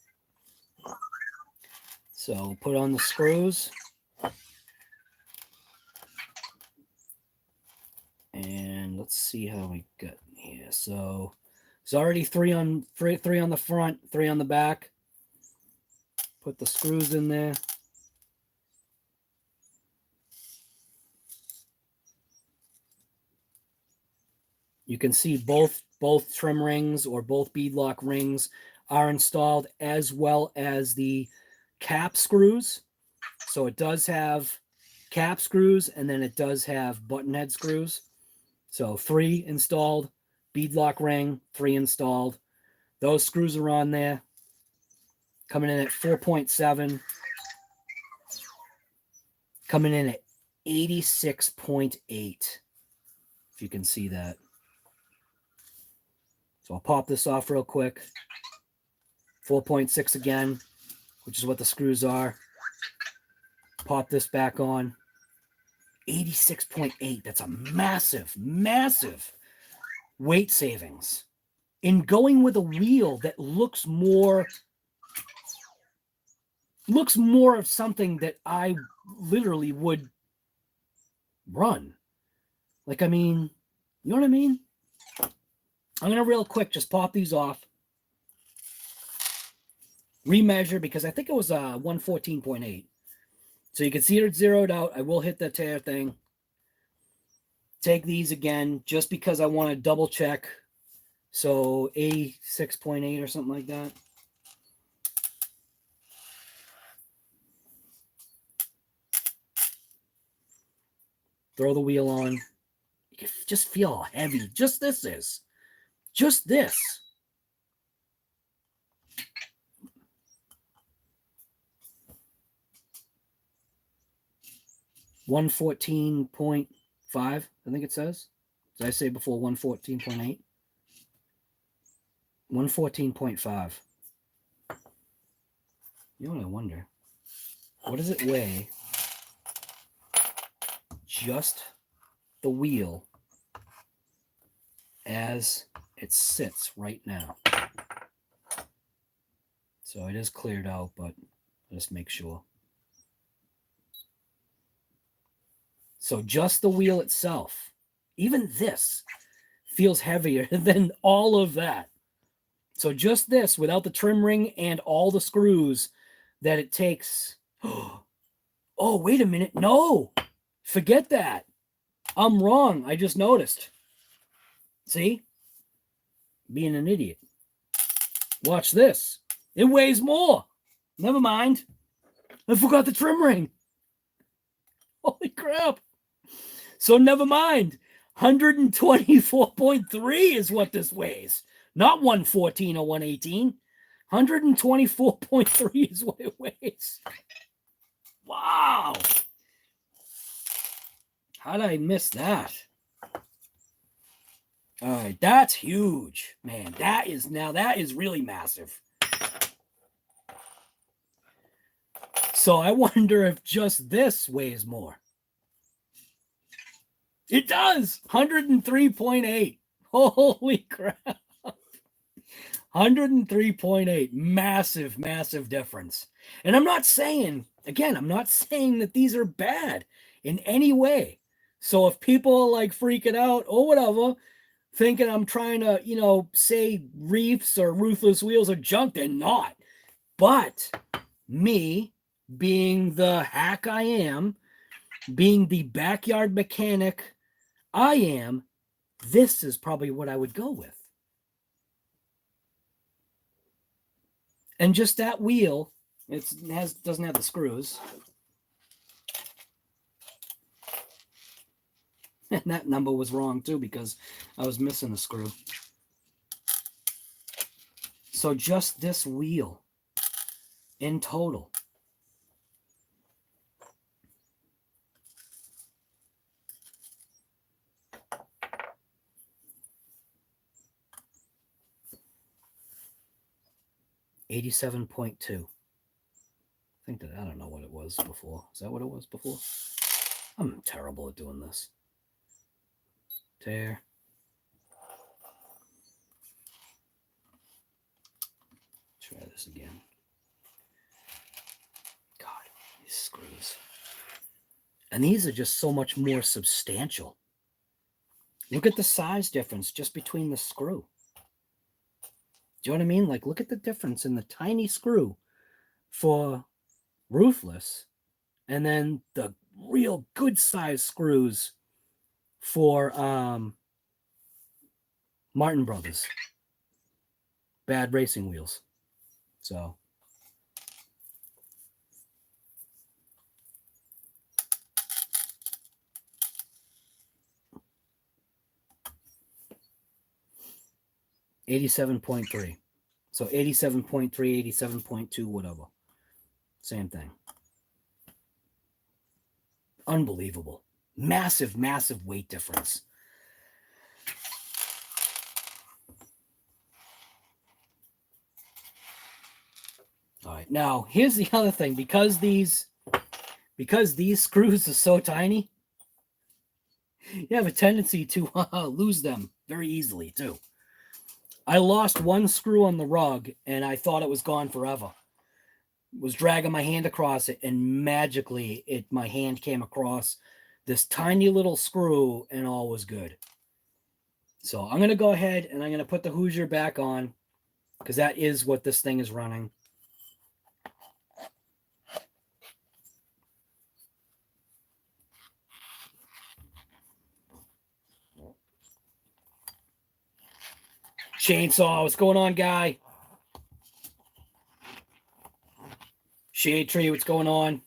Speaker 1: So put on the screws. And let's see how we got here. So it's already three on the front, 3 on the back. Put the screws in there. You can see both trim rings or both beadlock rings are installed, as well as the cap screws. So it does have cap screws, and then it does have button head screws. So 3 installed, beadlock ring, 3 installed. Those screws are on there. Coming in at 4.7. Coming in at 86.8. If you can see that. So I'll pop this off real quick. 4.6 again, which is what the screws are. Pop this back on. 86.8. That's a massive, massive weight savings in going with a wheel that looks more of something that I literally would run. Like, I mean, you know what I mean? I'm going to real quick just pop these off. Remeasure, because I think it was 114.8. So you can see it zeroed out. I will hit the tear thing. Take these again, just because I want to double check. So 86.8 or something like that. Throw the wheel on. You can just feel how heavy just this is. Just this. $114.5, I think it says. Did I say before 114.8? 114.5. You know what I wonder? What does it weigh? Just the wheel as it sits right now. So it is cleared out, but just make sure. So just the wheel itself, even this feels heavier than all of that. So just this without the trim ring and all the screws that it takes. Oh, wait a minute. No, forget that. I'm wrong. I just noticed. See? Being an idiot. Watch this. It weighs more. Never mind. I forgot the trim ring. Holy crap. So never mind. 124.3 is what this weighs. Not 114 or 118. 124.3 is what it weighs. Wow. How did I miss that? All right, that's huge. Man, that is really massive. So I wonder if just this weighs more. It does. 103.8. Holy crap. 103.8. Massive, massive difference. And I'm not saying, again, I'm not saying that these are bad in any way. So if people are like freaking out or whatever, thinking I'm trying to, you know, say reefs or ruthless wheels are junk, they're not. But me, being the hack I am, being the backyard mechanic I am, this is probably what I would go with. And just that wheel, doesn't have the screws. And that number was wrong too because I was missing a screw. So just this wheel in total. $87.2. I think that, I don't know what it was before. Is that what it was before? I'm terrible at doing this. Tear. Try this again. God, these screws. And these are just so much more substantial. Look at the size difference just between the screw. Do you know what I mean? Like, look at the difference in the tiny screw for Ruthless and then the real good size screws for Marton Brothers. Bad racing wheels. So. $87.3. So 87.3, 87.2, whatever. Same thing. Unbelievable. Massive, massive weight difference. right, now here's the other thing. Because these screws are so tiny, you have a tendency to lose them very easily too. I lost one screw on the rug and I thought it was gone forever. Was dragging my hand across it, and magically my hand came across this tiny little screw and all was good. So I'm going to go ahead and I'm going to put the Hoosier back on because that is what this thing is running. Chainsaw, what's going on, guy? Shade Tree, what's going on?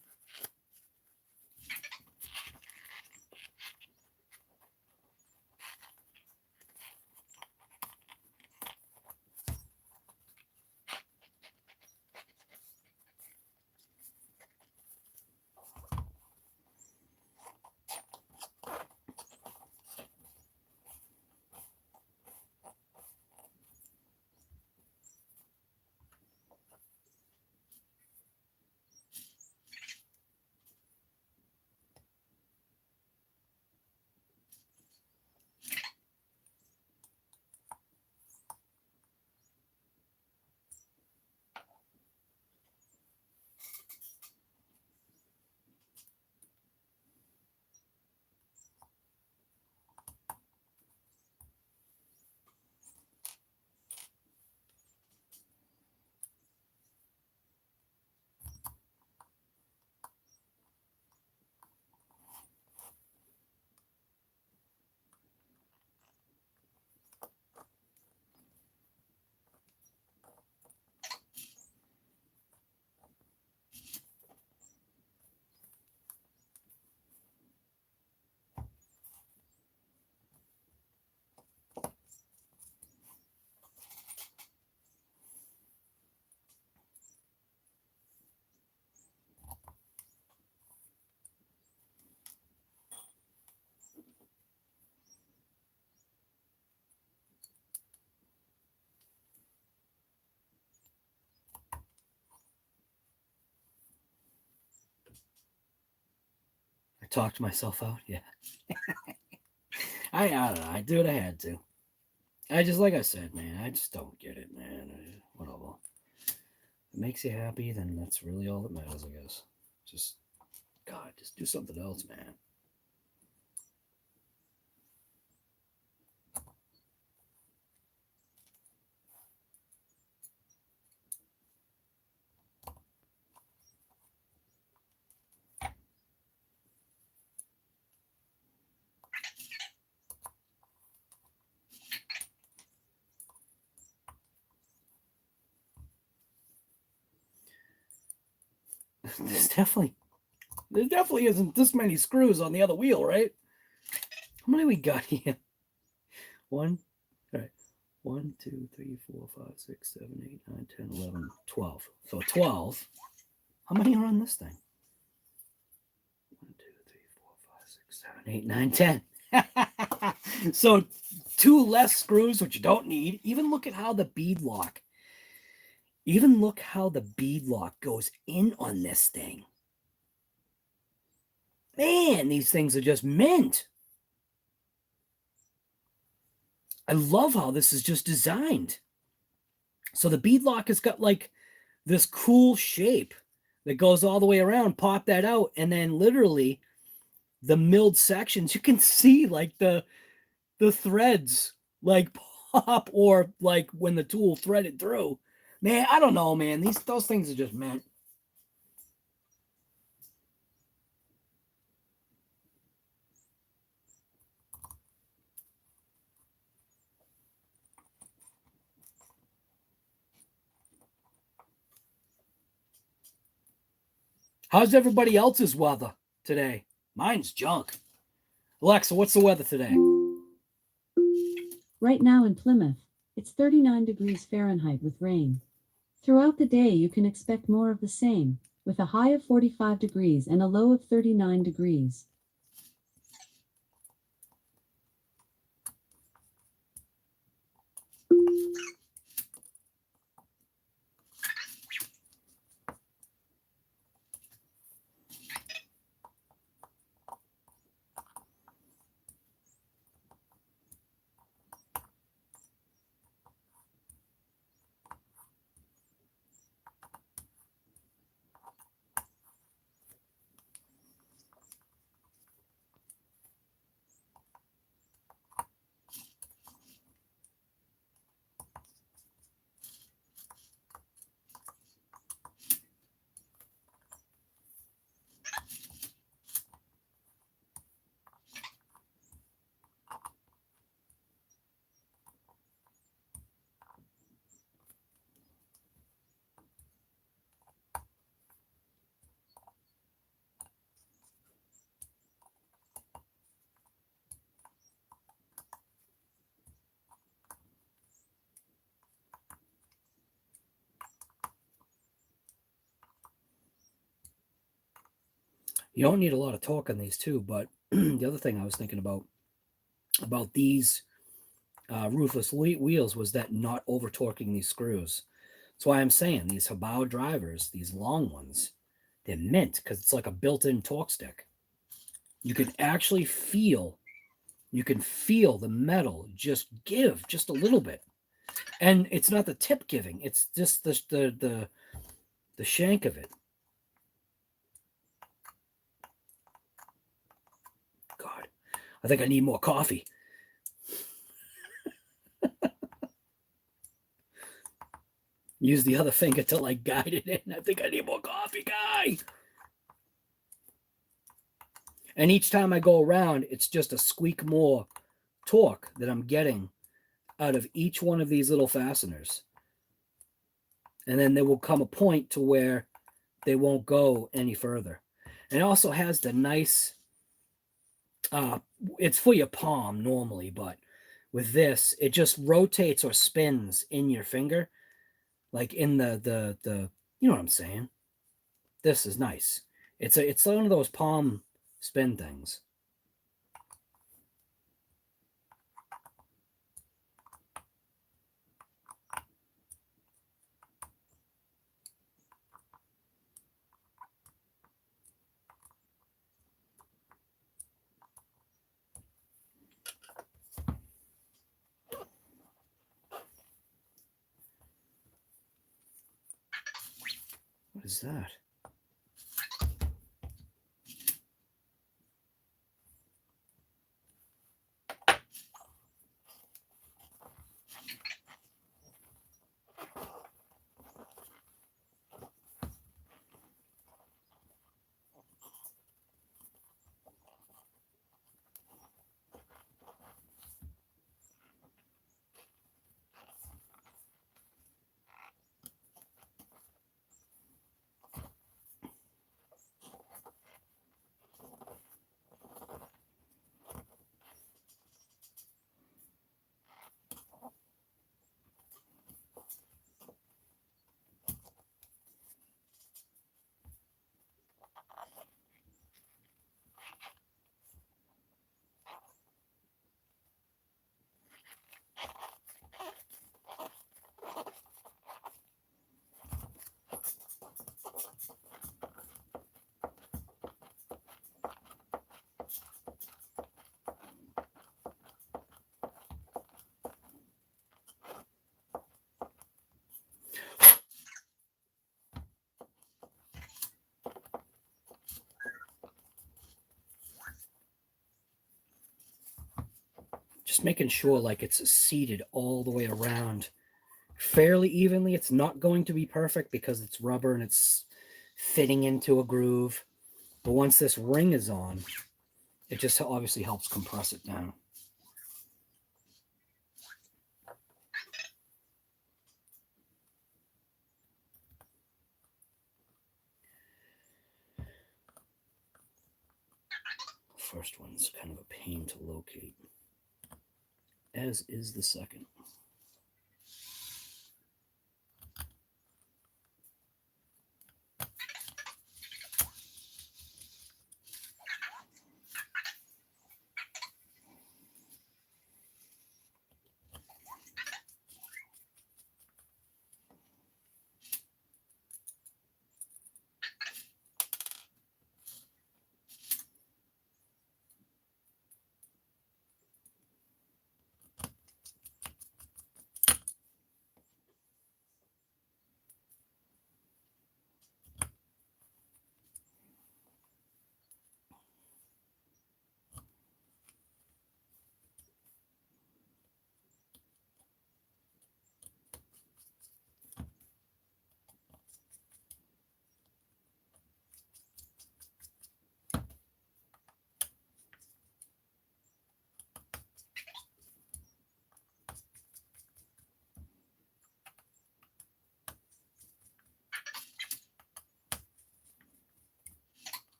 Speaker 1: I talked myself out. Yeah. I don't know. I do what I had to. I just, like I said, man, I just don't get it, man. Whatever. If it makes you happy, then that's really all that matters, I guess. Just, God, just do something else, man. There definitely isn't this many screws on the other wheel, right? How many we got here? 1, all right. 1, 2, 3, 4, 5, 6, 7, 8, 9, 10, 11, 12. So 12. How many are on this thing? 1, 2, 3, 4, 5, 6, 7, 8, 9, 10. So 2 less screws, which you don't need. Even look at how the beadlock. Even look how the beadlock goes in on this thing. Man, these things are just mint. I love how this is just designed. So the beadlock has got like this cool shape that goes all the way around. Pop that out, and then literally the milled sections, you can see like the threads like pop, or like when the tool threaded through. Man, I don't know, man. Those things are just mint. How's everybody else's weather today? Mine's junk. Alexa, what's the weather today?
Speaker 2: Right now in Plymouth, it's 39 degrees Fahrenheit with rain. Throughout the day, you can expect more of the same, with a high of 45 degrees and a low of 39 degrees.
Speaker 1: You don't need a lot of torque on these too, but the other thing I was thinking about these roofless wheels was that not over torquing these screws. That's why I'm saying these Hobao drivers, these long ones, they're mint because it's like a built-in torque stick. You can actually feel, the metal just give just a little bit. And it's not the tip giving, it's just the shank of it. God, I think I need more coffee. Use the other finger to like guide it in. I think I need more coffee, guy. And each time I go around, it's just a squeak more torque that I'm getting out of each one of these little fasteners. And then there will come a point to where they won't go any further. And it also has the nice, it's for your palm normally, but with this, it just rotates or spins in your finger, like in the you know what I'm saying? This is nice. It's one of those palm spin things. What is that? Just making sure like it's seated all the way around fairly evenly. It's not going to be perfect because it's rubber and it's fitting into a groove. But once this ring is on, it just obviously helps compress it down. The first one's kind of a pain to locate, as is the second.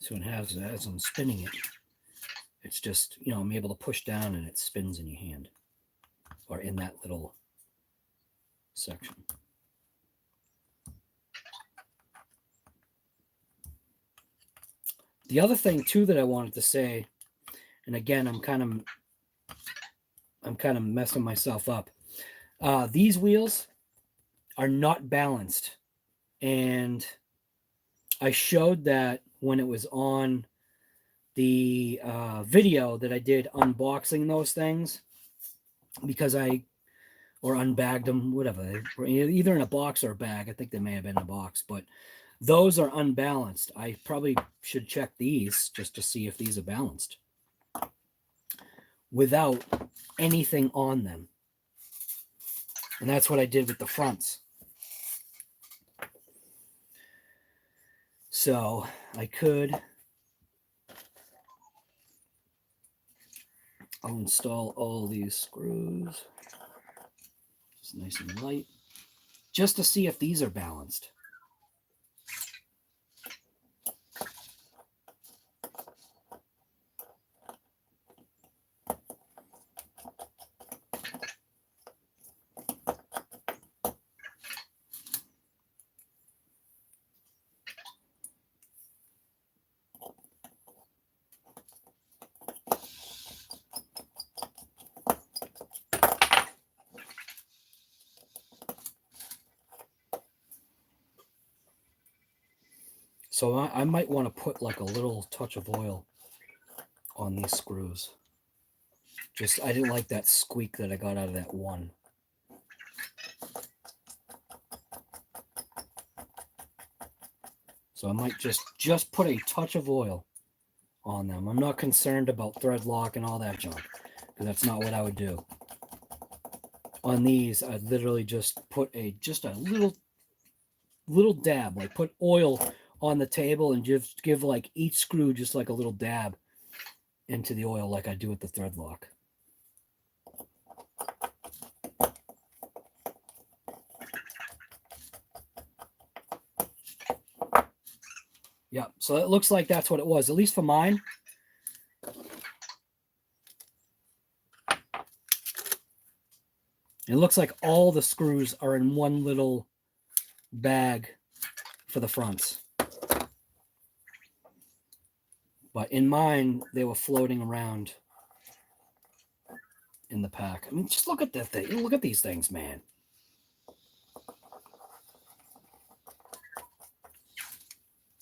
Speaker 1: So it has, as I'm spinning it, it's just, you know, I'm able to push down and it spins in your hand or in that little section. The other thing too that I wanted to say, and again, I'm kind of messing myself up. These wheels are not balanced, and I showed that when it was on the video that I did unboxing those things, because or unbagged them, whatever. They were either in a box or a bag. I think they may have been in a box, but those are unbalanced. I probably should check these just to see if these are balanced without anything on them. And that's what I did with the fronts. So I'll install all these screws. Just nice and light. Just to see if these are balanced. So I might want to put like a little touch of oil on these screws. Just, I didn't like that squeak that I got out of that one. So I might just put a touch of oil on them. I'm not concerned about thread lock and all that junk, because that's not what I would do. On these, I'd literally just put just a little dab, like put oil on the table and just give like each screw just like a little dab into the oil like I do with the thread lock. Yeah, so it looks like that's what it was, at least for mine. It looks like all the screws are in one little bag for the fronts. But in mine, they were floating around in the pack. I mean, just look at that thing. Look at these things, man.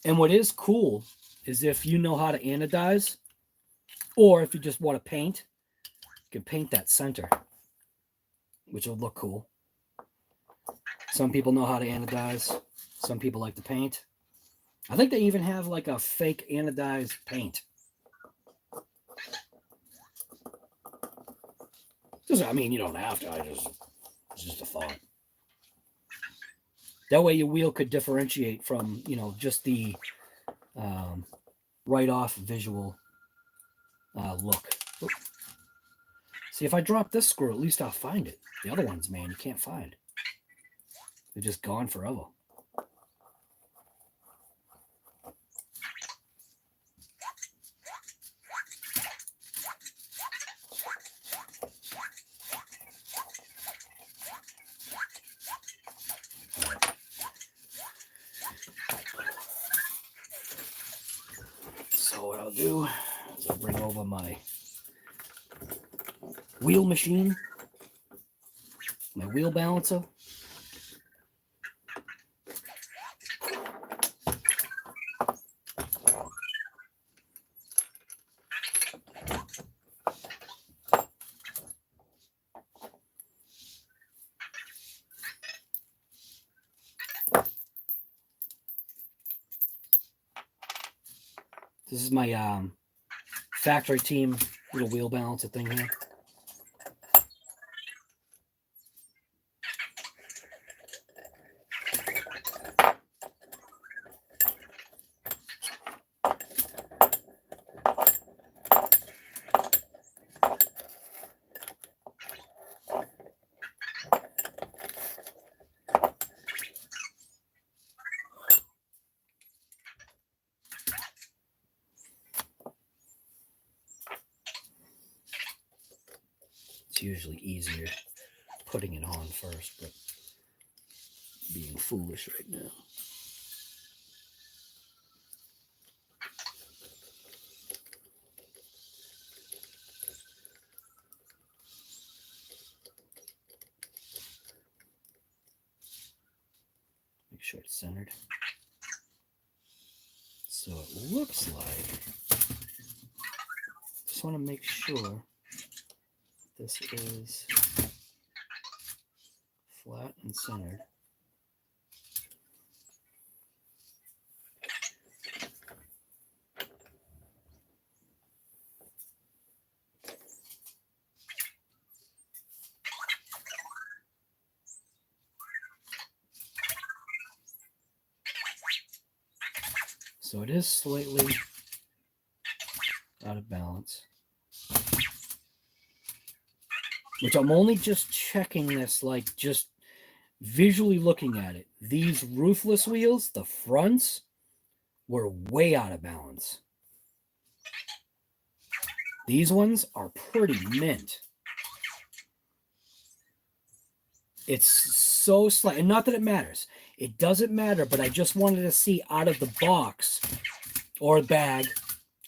Speaker 1: And what is cool is if you know how to anodize, or if you just want to paint, you can paint that center, which will look cool. Some people know how to anodize. Some people like to paint. I think they even have like a fake anodized paint. I mean, you don't have to. It's just a thought. That way your wheel could differentiate from, you know, just the right-off visual look. Oop. See, if I drop this screw, at least I'll find it. The other ones, man, you can't find. They're just gone forever. So what I'll do is I'll bring over my wheel machine, my wheel balancer. This is my factory team little wheel balancer thing here. It's usually easier putting it on first, but being foolish right now. Make sure it's centered. So it looks like, just want to make sure this is flat and centered. So it is slightly out of balance, which I'm only just checking this, like just visually looking at it. These roofless wheels, the fronts, were way out of balance. These ones are pretty mint. It's so slight, and not that it matters. It doesn't matter, but I just wanted to see out of the box or bag.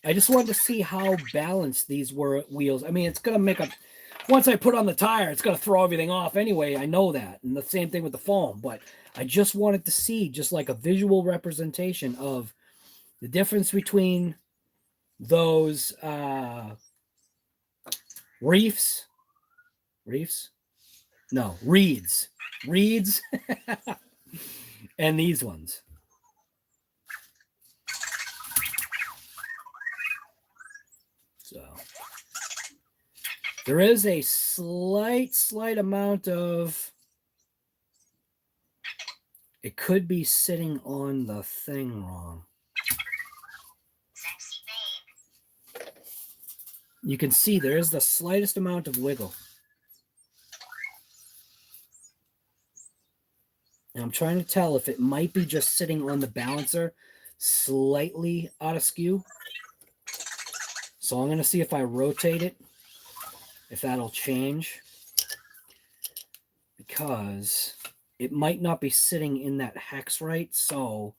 Speaker 1: I just wanted to see how balanced these were wheels. I mean, it's going to make a... Once I put on the tire, it's going to throw everything off anyway. I know that. And the same thing with the foam. But I just wanted to see just like a visual representation of the difference between those reeds. And these ones. So there is a slight amount of, it could be sitting on the thing wrong. You can see there is the slightest amount of wiggle. And I'm trying to tell if it might be just sitting on the balancer slightly out of skew. So I'm going to see if I rotate it, if that'll change. Because it might not be sitting in that hex right. So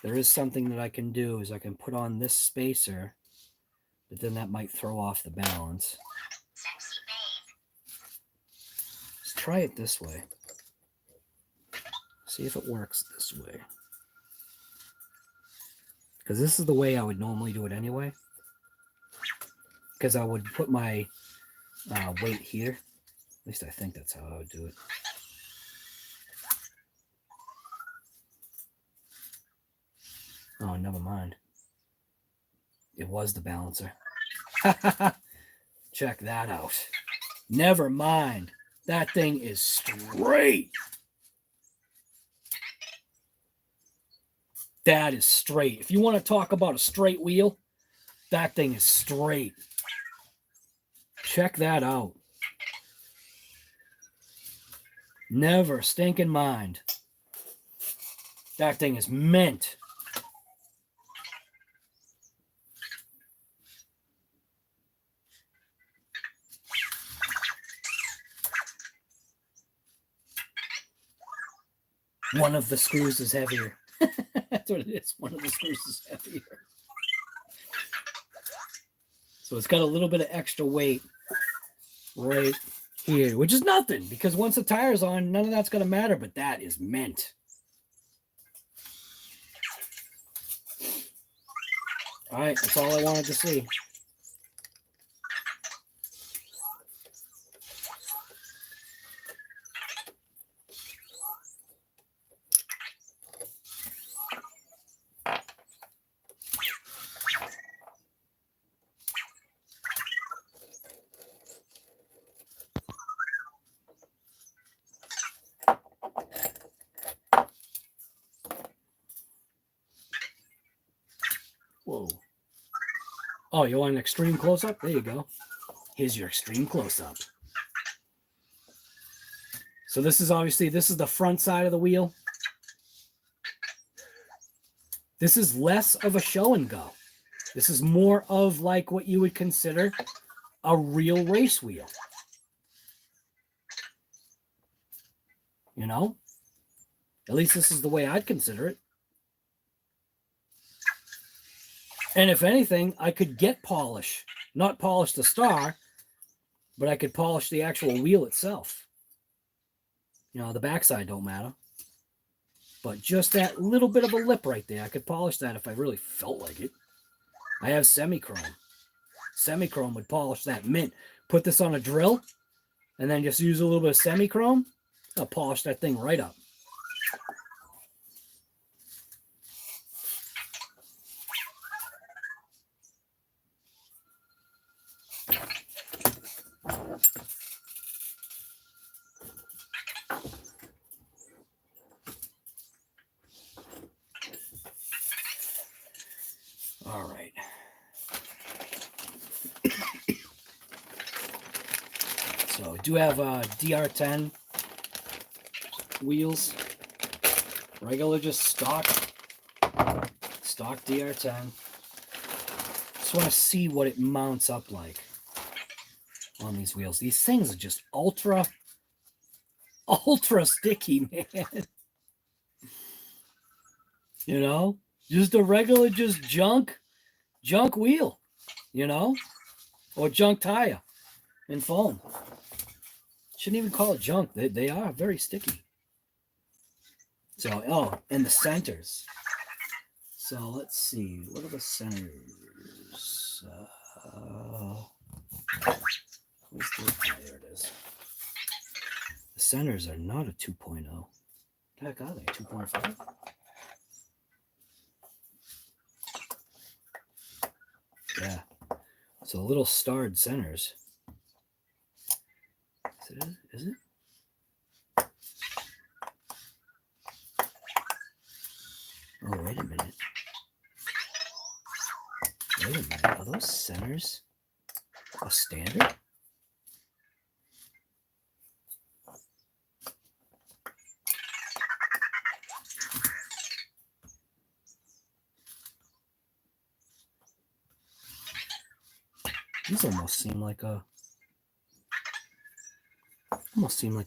Speaker 1: there is something that I can do is I can put on this spacer, but then that might throw off the balance. Let's try it this way. See if it works this way. Because this is the way I would normally do it anyway. Because I would put my weight here. At least I think that's how I would do it. Oh, never mind. It was the balancer. Check that out. Never mind. That thing is straight. That is straight. If you want to talk about a straight wheel, that thing is straight. Check that out. Never stinking mind. That thing is mint. One of the screws is heavier. That's what it is. One of the screws is heavier. So it's got a little bit of extra weight right here, which is nothing because once the tire's on, none of that's going to matter, but that is mint. All right, that's all I wanted to see. Whoa. Oh, you want an extreme close-up? There you go. Here's your extreme close-up. So this is obviously, this is the front side of the wheel. This is less of a show and go. This is more of like what you would consider a real race wheel. You know? At least this is the way I'd consider it. And if anything, I could get polish. Not polish the star, but I could polish the actual wheel itself. You know, the backside don't matter. But just that little bit of a lip right there, I could polish that if I really felt like it. I have semi-chrome. Semi-chrome would polish that mint. Put this on a drill, and then just use a little bit of semi-chrome. I'll polish that thing right up. All right. So we do have DR10 wheels. Regular, just stock DR10. Just want to see what it mounts up like on these wheels. These things are just ultra sticky, man. You know, just a regular, just junk wheel, you know, or junk tire and foam. Shouldn't even call it junk. They are very sticky. So, oh, and the centers. So let's see. What are the centers? There it is. The centers are not a 2.0. What the heck are they? 2.5? Yeah. So little starred centers. Is it? Oh, wait a minute. Are those centers a standard? These almost seem like a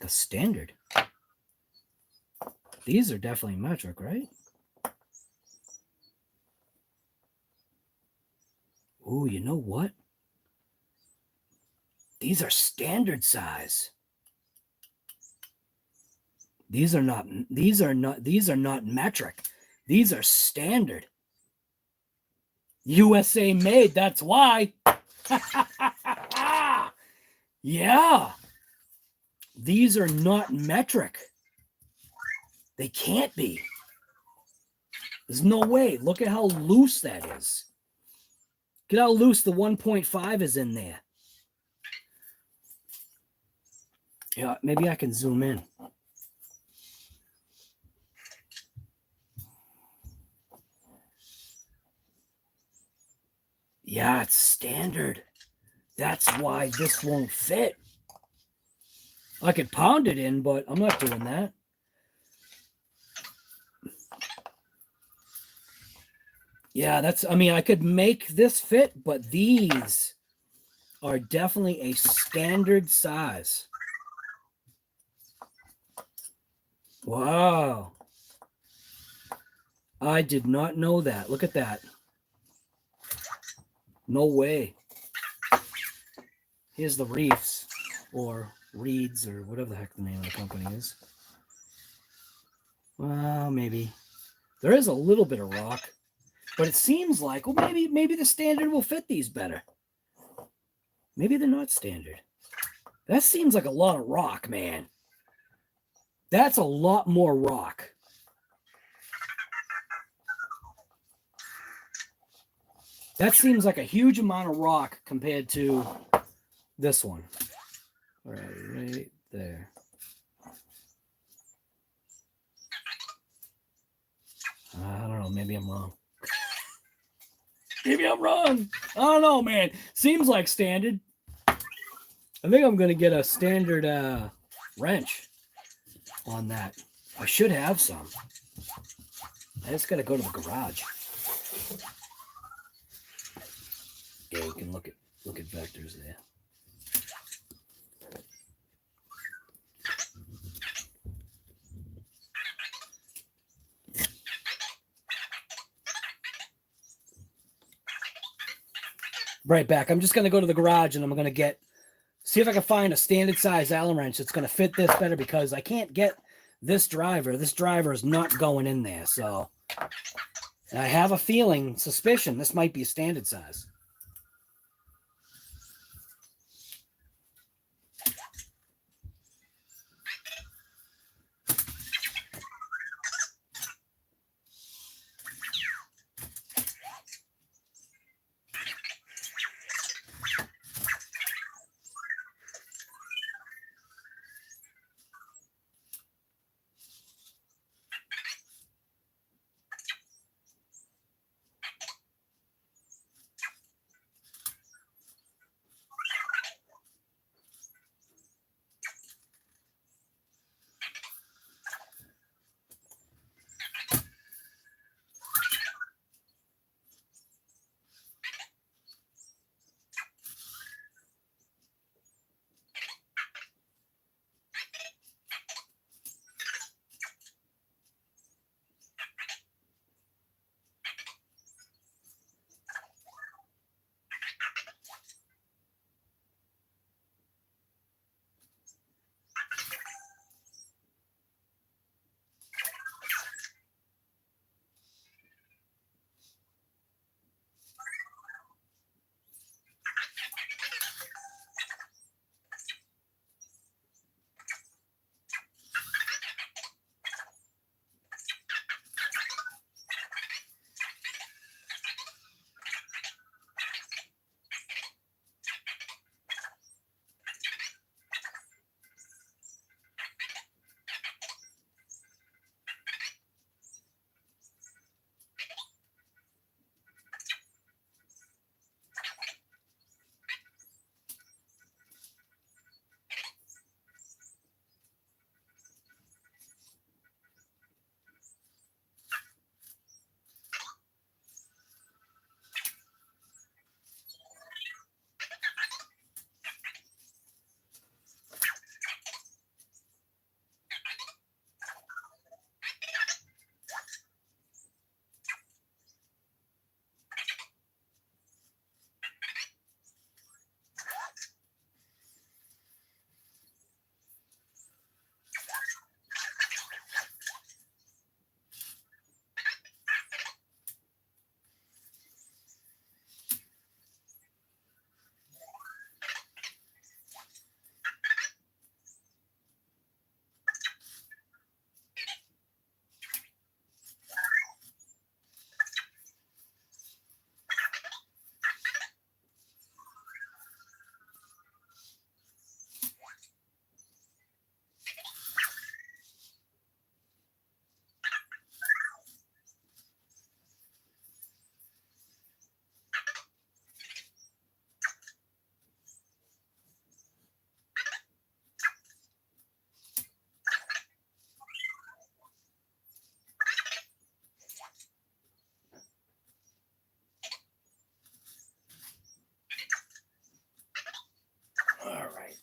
Speaker 1: standard. These are definitely metric, right? Oh, you know what? These are standard size. These are not metric. These are standard. USA made, that's why. Yeah. These are not metric. They can't be. There's no way. Look at how loose that is. Look at how loose the 1.5 is in there. Yeah, maybe I can zoom in. Yeah, it's standard. That's why this won't fit. I could pound it in, but I'm not doing that. Yeah, I could make this fit, but these are definitely a standard size. Wow. I did not know that. Look at that. No way. Here's the reefs, or reeds, or whatever the heck the name of the company is. Well, maybe. There is a little bit of rock, but it seems like, well, maybe the standard will fit these better. Maybe they're not standard. That seems like a lot of rock, man. That's a lot more rock. That seems like a huge amount of rock compared to this one. Right there. I don't know. Maybe I'm wrong. Maybe I'm wrong. I don't know, man. Seems like standard. I think I'm going to get a standard wrench on that. I should have some. I just got to go to the garage. Yeah, we can look at vectors there. Right back. I'm just going to go to the garage and I'm going to see if I can find a standard size Allen wrench that's going to fit this better, because I can't get this driver. This driver is not going in there. So I have a suspicion this might be a standard size.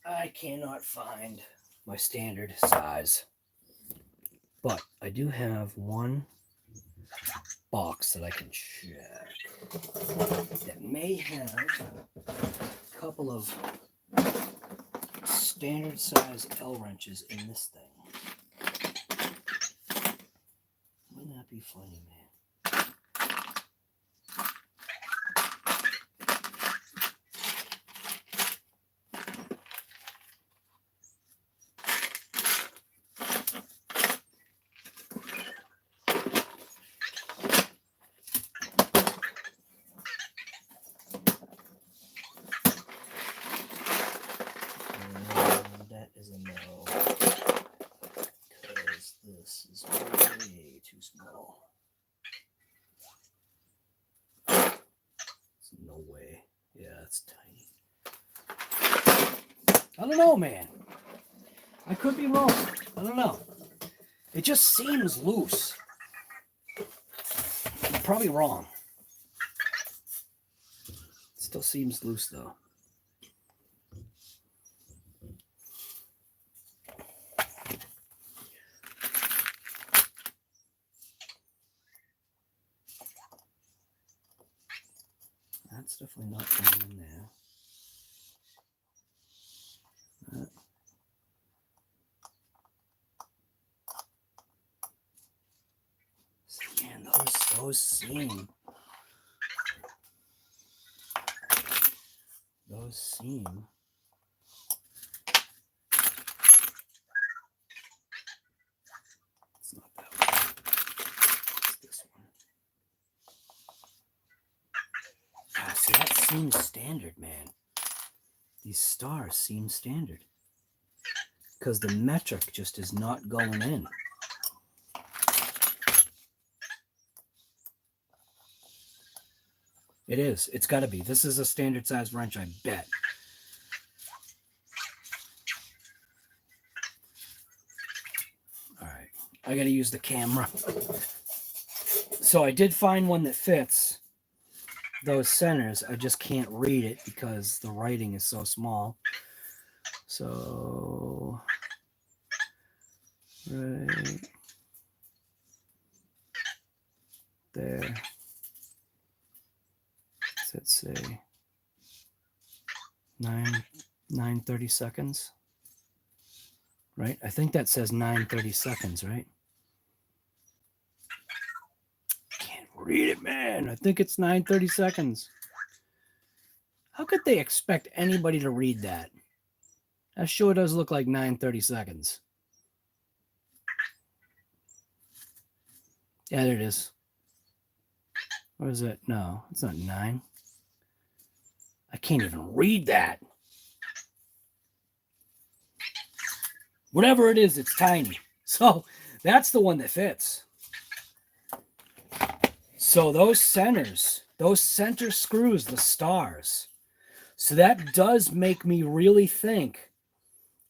Speaker 1: I cannot find my standard size, but I do have one box that I can check that may have a couple of standard size L wrenches in this thing. Wouldn't that be funny, man? No way. Yeah, that's tiny. I don't know, man. I could be wrong. I don't know. It just seems loose. I'm probably wrong. It still seems loose, though. I That's definitely not going in there. Man, those seam. Those seam. It's not that one. It's this one. Ah, see, that seems standard, man. These stars seem standard. Because the metric just is not going in. It is. It's got to be. This is a standard size wrench, I bet. All right. I got to use the camera. So I did find one that fits those centers. I just can't read it because the writing is so small. So, right there. Let's say 9:30 seconds, right? I think that says 9:30 seconds, right? Can't read it, man. I think it's 9:30 seconds. How could they expect anybody to read that? That sure does look like 9:30 seconds. Yeah, there it is. What is it? No, it's not 9. I can't even read that. Whatever it is, it's tiny. So that's the one that fits. So those centers, those center screws, the stars. So that does make me really think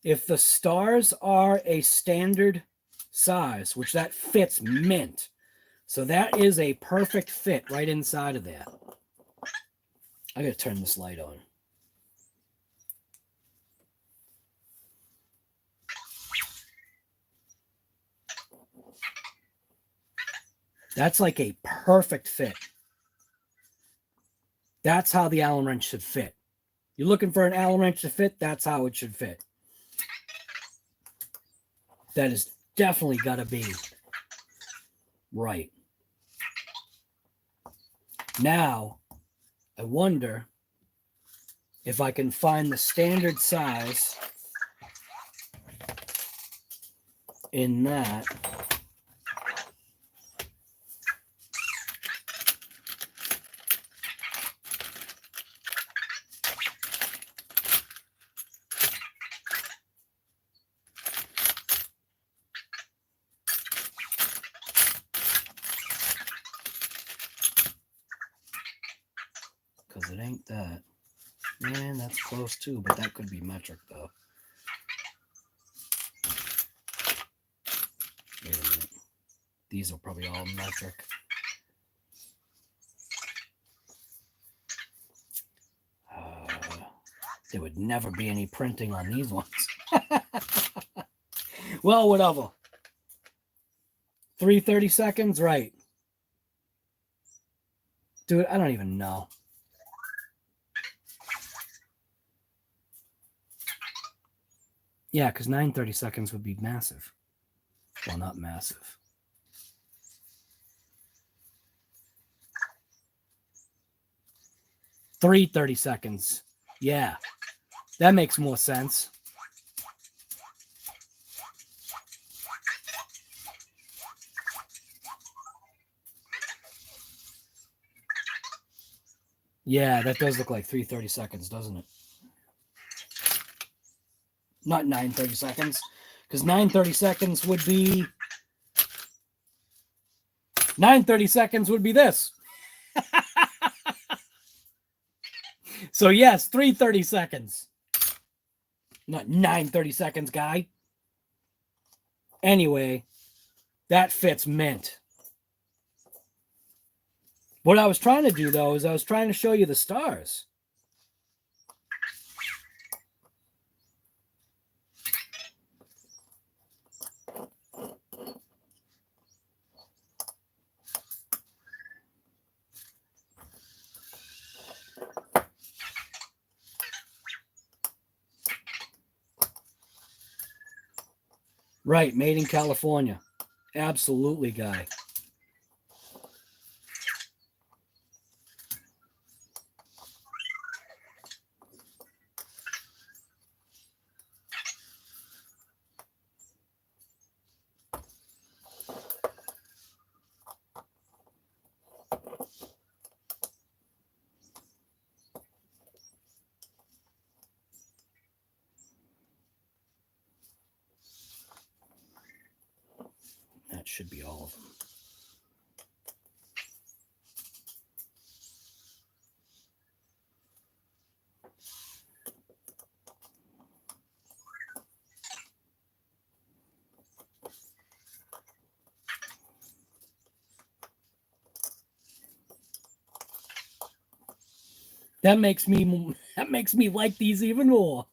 Speaker 1: if the stars are a standard size, which that fits mint. So that is a perfect fit right inside of there. I gotta turn this light on. That's like a perfect fit. That's how the Allen wrench should fit. You're looking for an Allen wrench to fit, that's how it should fit. That is definitely got to be right. Now, I wonder if I can find the standard size in that. Because it ain't that. Man, that's close too, but that could be metric though. Wait a minute. These are probably all metric. There would never be any printing on these ones. Well, whatever. 3:30 seconds, right? Dude, I don't even know. Yeah, because 9:30 seconds would be massive. Well, not massive. Three 30 seconds. Yeah, that makes more sense. Yeah, that does look like 3:30 seconds, doesn't it? Not 9:30 seconds, because 9:30 seconds would be 9:30 seconds would be this. So yes, 3:30 seconds. Not 9:30 seconds, guy. Anyway, that fits mint. What I was trying to do, though, is I was trying to show you the stars. Right, made in California. Absolutely, guy. That should be all of them. That makes me like these even more.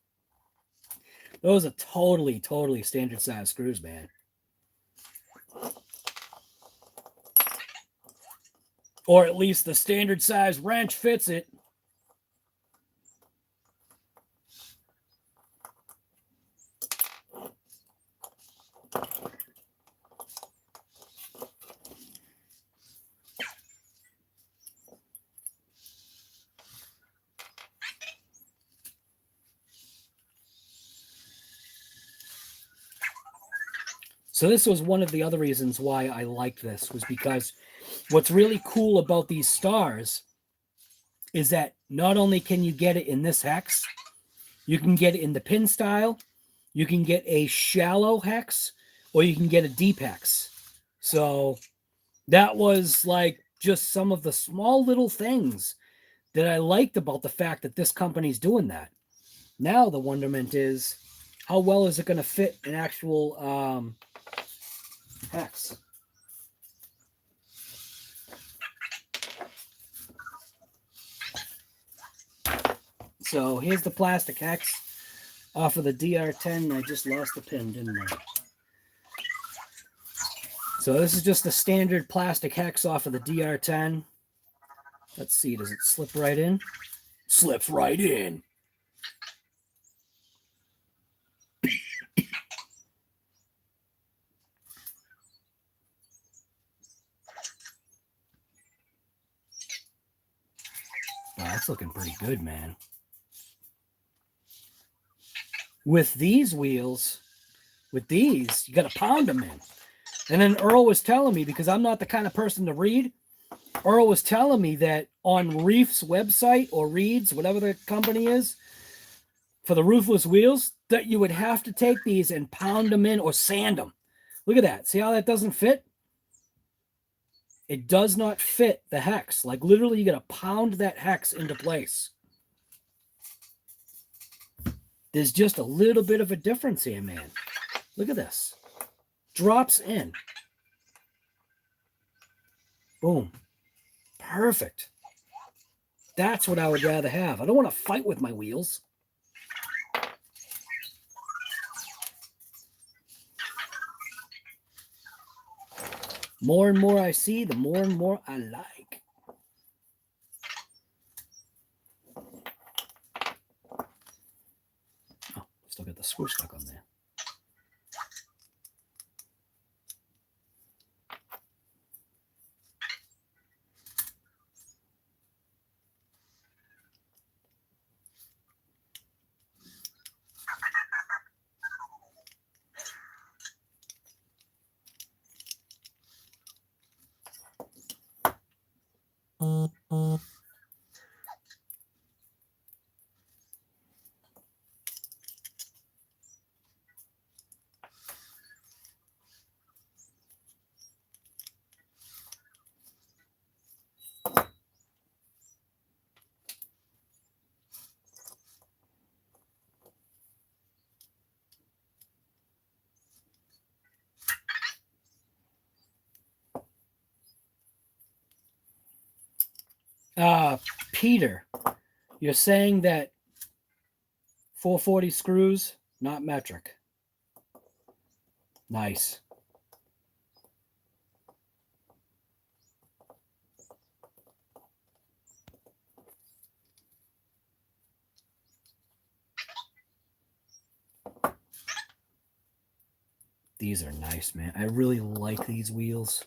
Speaker 1: Those are totally standard size screws, man. Or at least the standard size wrench fits it. So this was one of the other reasons why I liked this, was because what's really cool about these stars is that not only can you get it in this hex, you can get it in the pin style, you can get a shallow hex, or you can get a deep hex. So that was like just some of the small little things that I liked about the fact that this company's doing that. Now the wonderment is, how well is it going to fit an actual hex? So here's the plastic hex off of the DR10. I just lost the pin, didn't I? So this is just the standard plastic hex off of the DR10. Let's see, does it slip right in? Slips right in. Wow, that's looking pretty good, man. With these wheels, with these, you got to pound them in. And then Earl was telling me, because I'm not the kind of person to read, Earl was telling me that on Reef's website, or Reed's, whatever the company is, for the roofless wheels, that you would have to take these and pound them in or sand them. Look at that. See how that doesn't fit? It does not fit the hex. Like literally you got to pound that hex into place. There's just a little bit of a difference here, man. Look at this. Drops in. Boom. Perfect. That's what I would rather have. I don't want to fight with my wheels. More and more I see, the more and more I like. Oh, still got the screw stuck on there. Peter, you're saying that 440 screws, not metric. Nice. These are nice, man. I really like these wheels.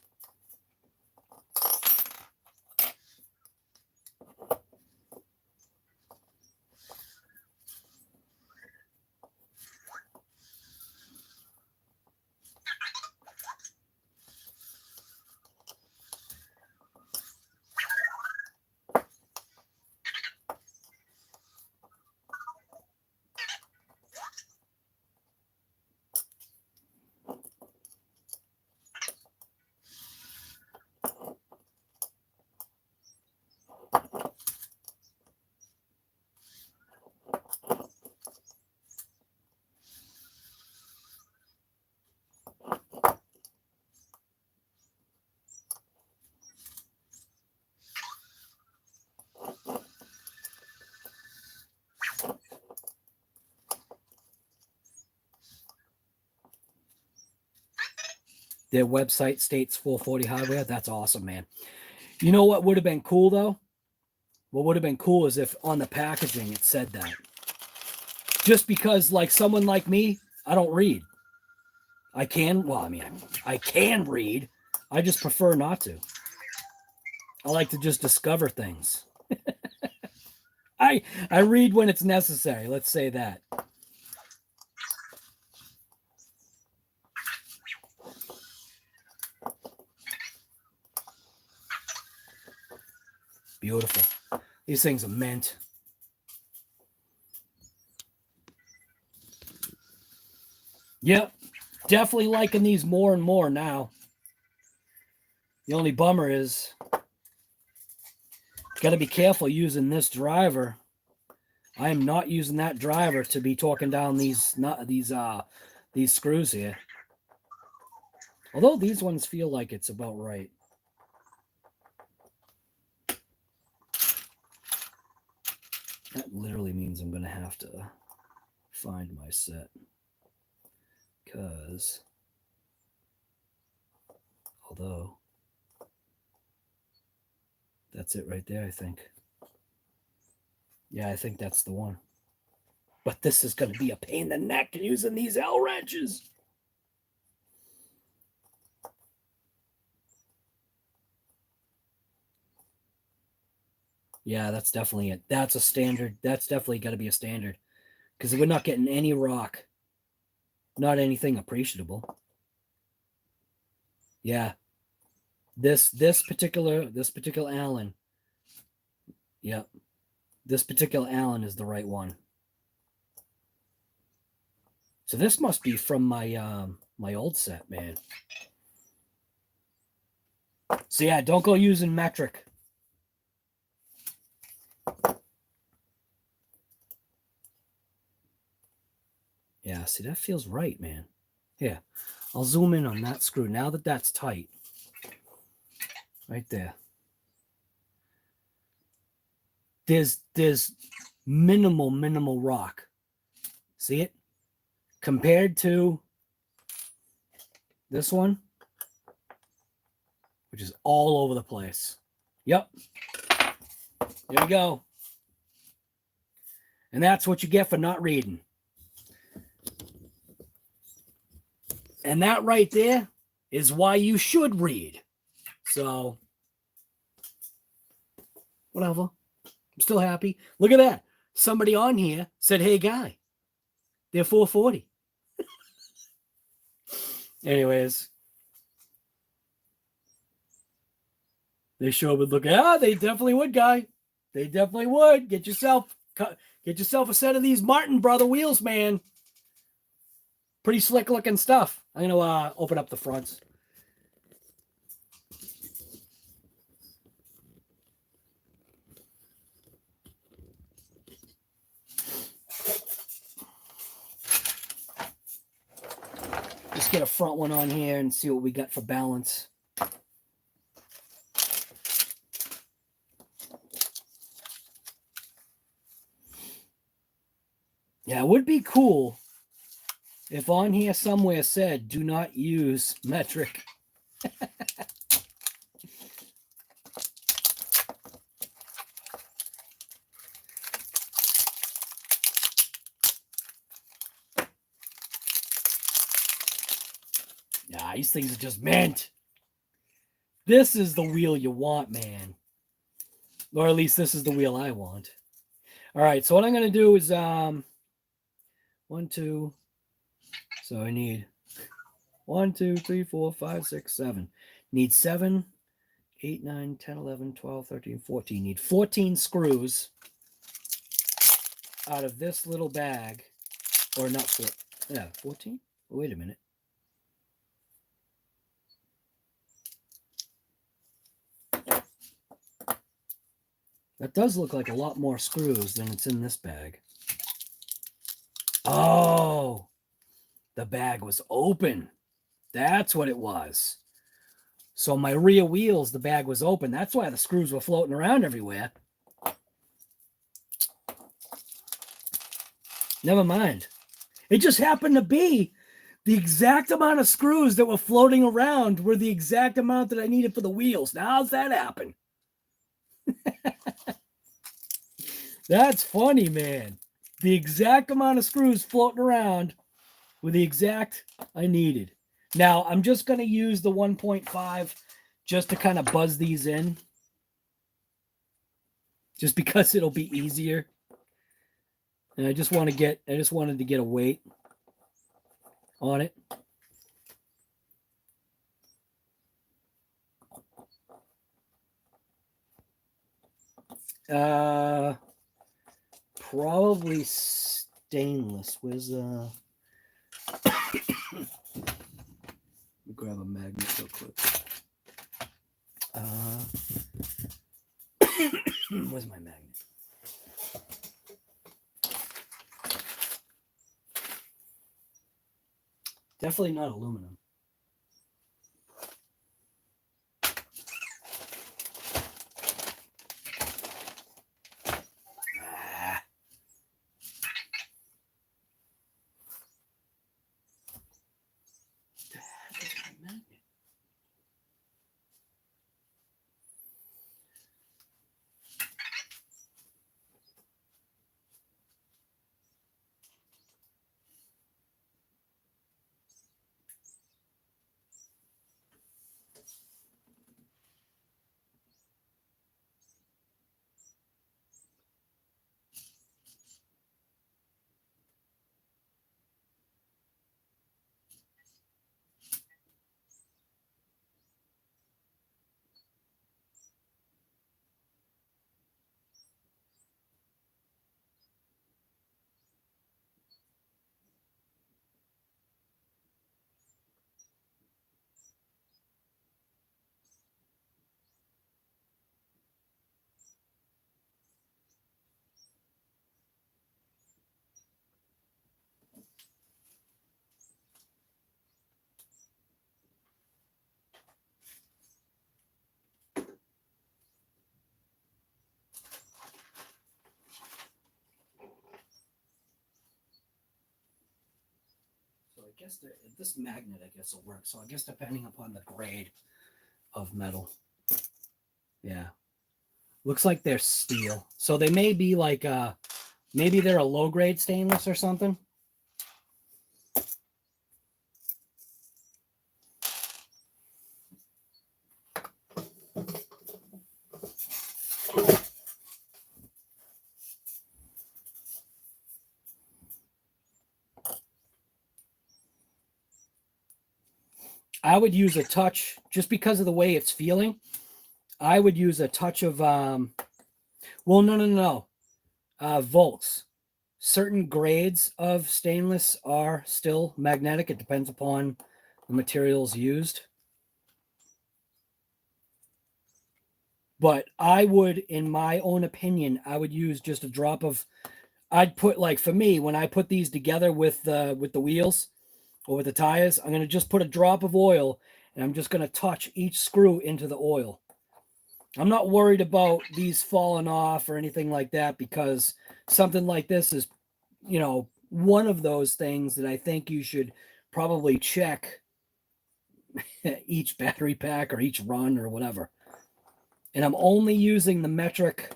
Speaker 1: Their website states 440 hardware. That's awesome, man. You know what would have been cool, though? What would have been cool is if on the packaging it said that. Just because, like, someone like me, I don't read. I can, well, I mean, I can read. I just prefer not to. I like to just discover things. I read when it's necessary. Let's say that. Beautiful. These things are mint. Yep. Definitely liking these more and more now. The only bummer is got to be careful using this driver. I am not using that driver to be torquing down these screws here. Although these ones feel like it's about right. That literally means I'm going to have to find my set. Because, although, that's it right there, I think. Yeah, I think that's the one. But this is going to be a pain in the neck using these L wrenches. Yeah, that's definitely it. That's a standard. That's definitely got to be a standard. Because we're not getting any rock. Not anything appreciable. Yeah. This particular Allen. Yep. This particular Allen is the right one. So this must be from my my old set, man. So yeah, don't go using metric. Yeah, see, that feels right, man. Here, I'll zoom in on that screw now that that's tight. Right there. There's minimal rock. See it? Compared to this one, which is all over the place. Yep. There we go. And that's what you get for not reading. And that right there is why you should read. So, whatever. I'm still happy. Look at that. Somebody on here said, hey, guy, they're 440. Anyways. They sure would look. Ah, they definitely would, guy. They definitely would. Get yourself a set of these Marton brother wheels, man. Pretty slick looking stuff. I'm gonna open up the fronts. Just get a front one on here and see what we got for balance. Yeah, it would be cool if on here somewhere said, do not use metric. Nah, these things are just mint. This is the wheel you want, man. Or at least this is the wheel I want. All right, so what I'm going to do is 1, 2. So I need 1, 2, 3, 4, 5, 6, 7. Need 7, 8, 9, 10, 11, 12, 13, 14. Need 14 screws out of this little bag. Or not 4. Yeah, 14? Oh, wait a minute. That does look like a lot more screws than it's in this bag. Oh, the bag was open. That's what it was. So my rear wheels, the bag was open. That's why the screws were floating around everywhere. Never mind. It just happened to be the exact amount of screws that were floating around were the exact amount that I needed for the wheels. Now, how's that happen? That's funny, man. The exact amount of screws floating around were the exact I needed. Now, I'm just going to use the 1.5 just to kind of buzz these in. Just because it'll be easier. And I just wanted to get a weight on it. Probably stainless. Where's let me grab a magnet real quick. Where's my magnet? Definitely not aluminum. I guess this magnet, I guess, will work. So I guess depending upon the grade of metal. Yeah. Looks like they're steel. So they may be like, maybe they're a low grade stainless or something. I would use a touch, just because of the way it's feeling. I would use a touch of, volts. Certain grades of stainless are still magnetic. It depends upon the materials used. But I would, in my own opinion, I would use just a drop of, I'd put, like, for me, when I put these together with the wheels or with the tires, I'm going to just put a drop of oil and I'm just going to touch each screw into the oil. I'm not worried about these falling off or anything like that, because something like this is, you know, one of those things that I think you should probably check each battery pack or each run or whatever. And I'm only using the metric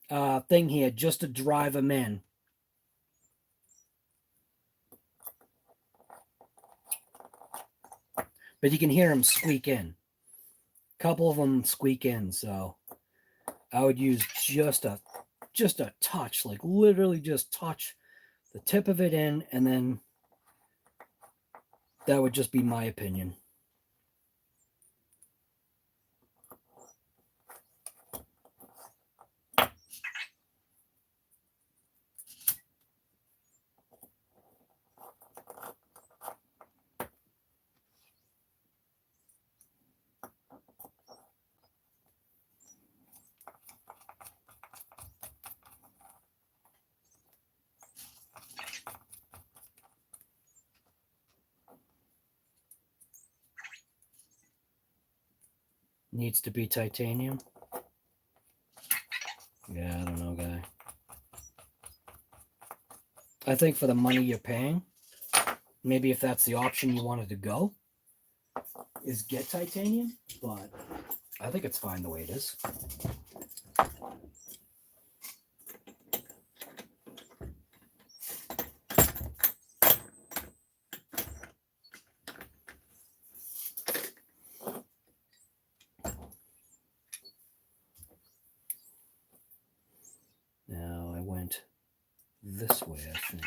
Speaker 1: thing here just to drive them in. but you can hear them squeak in. A couple of them squeak in, so I would use just a touch, like literally just touch the tip of it in, and then that would just be my opinion. Needs to be titanium. Yeah, I don't know, guy. I think for the money you're paying, maybe if that's the option you wanted to go, is get titanium, but I think it's fine the way it is. Now I went this way, I think.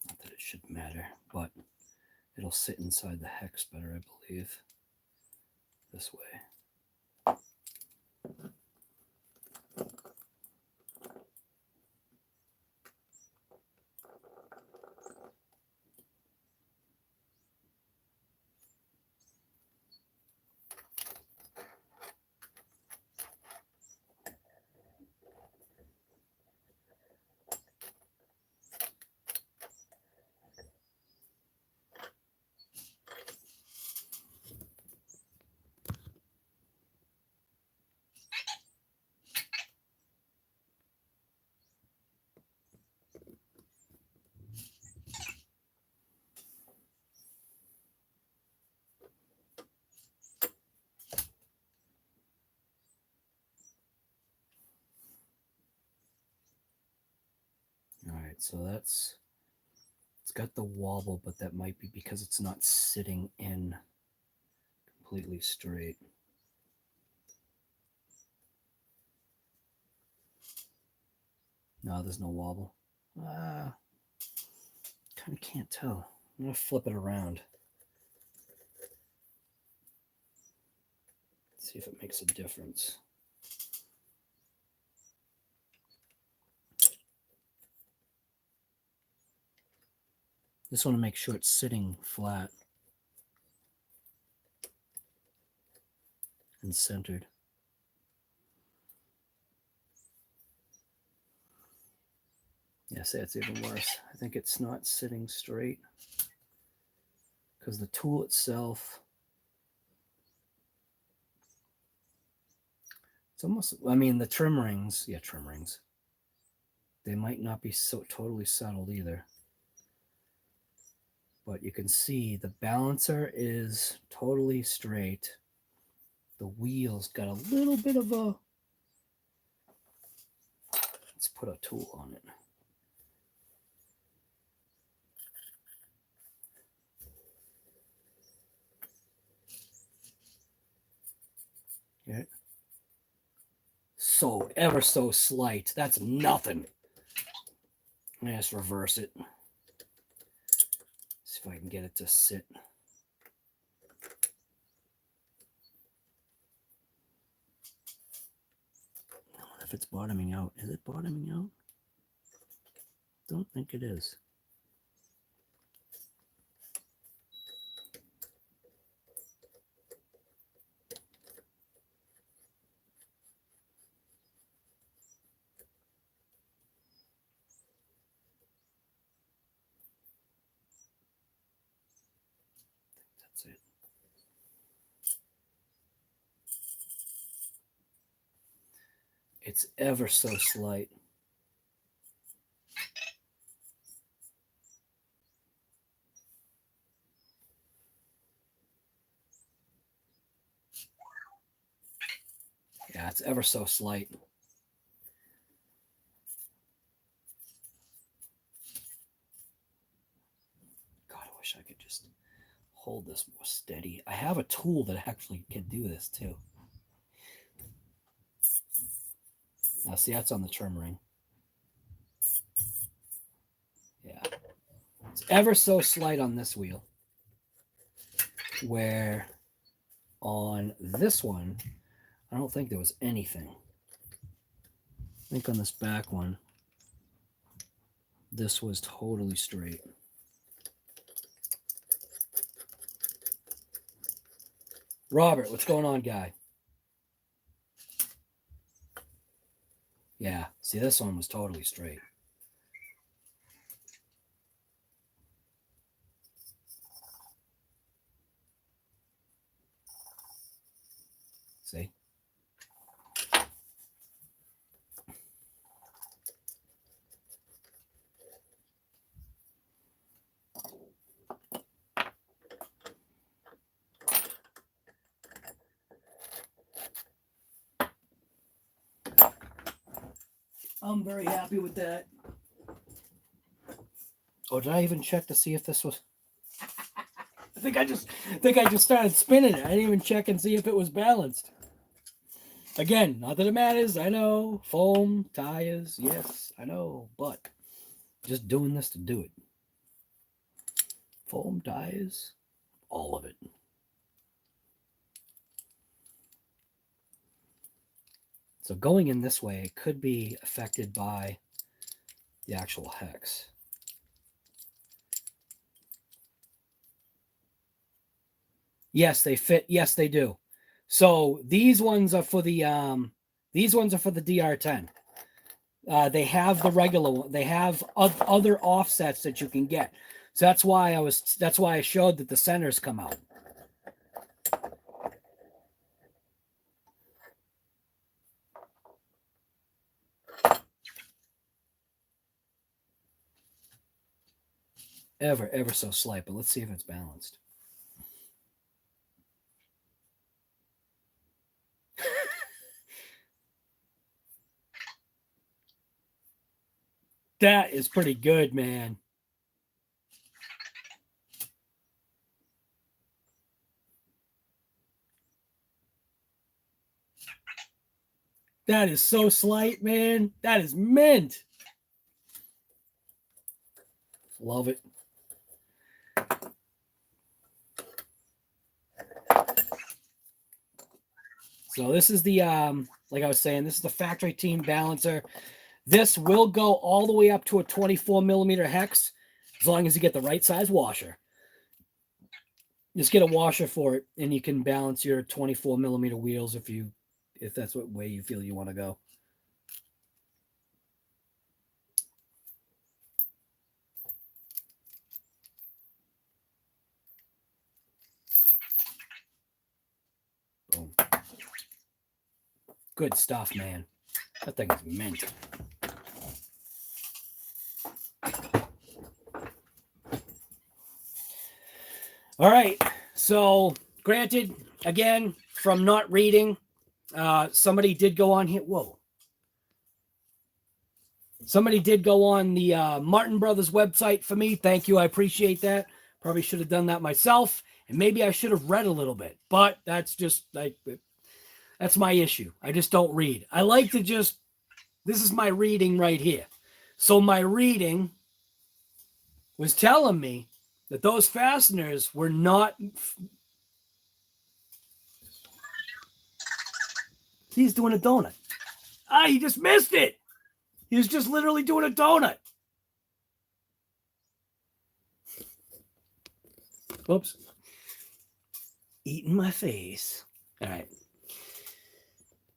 Speaker 1: Not that it should matter, but it'll sit inside the hex better, I believe. This way. All right, so it's got the wobble, but that might be because it's not sitting in completely straight. No, there's no wobble. Kind of can't tell. I'm gonna flip it around. See if it makes a difference. Just want to make sure it's sitting flat and centered. Yeah, see, it's even worse. I think it's not sitting straight because the tool itself, it's almost, I mean, the trim rings, yeah, trim rings, they might not be so totally settled either. But you can see the balancer is totally straight. The wheel's got a little bit of a, let's put a tool on it. Yeah. So ever so slight. That's nothing. I'm gonna just reverse it. See if I can get it to sit. I wonder if it's bottoming out. Is it bottoming out? Don't think it is. That's it. It's ever so slight. Yeah, it's ever so slight. just hold this more steady. I have a tool that actually can do this too. Now see, that's on the trim ring. Yeah. It's ever so slight on this wheel. Where on this one, I don't think there was anything. I think on this back one, this was totally straight. Robert, what's going on, guy? Yeah, see, this one was totally straight. See? I'm very happy with that. Oh, did I even check to see if this was... I think I just started spinning it. I didn't even check and see if it was balanced. Again, not that it matters. I know. Foam, tires, yes, I know. But just doing this to do it. Foam, tires, all of it. So going in this way, it could be affected by the actual hex. Yes, they fit. Yes, they do. So these ones are for the DR10. They have the regular one. They have other offsets that you can get. So that's why I showed that the centers come out. Ever so slight, but let's see if it's balanced. That is pretty good, man. That is so slight, man. That is mint. Love it. So this is the, like I was saying, this is the factory team balancer. This will go all the way up to a 24 millimeter hex, as long as you get the right size washer. Just get a washer for it, and you can balance your 24 millimeter wheels if that's what way you feel you want to go. Boom. Good stuff, man. That thing is mint. All right. So, granted, again, from not reading, somebody did go on here. Whoa. Somebody did go on the Marton Brothers website for me. Thank you. I appreciate that. Probably should have done that myself. And maybe I should have read a little bit. But that's just like, that's my issue. I just don't read. I like to just, this is my reading right here. So my reading was telling me that those fasteners were not... He's doing a donut. Ah, he just missed it. He was just literally doing a donut. Whoops. Eating my face. All right.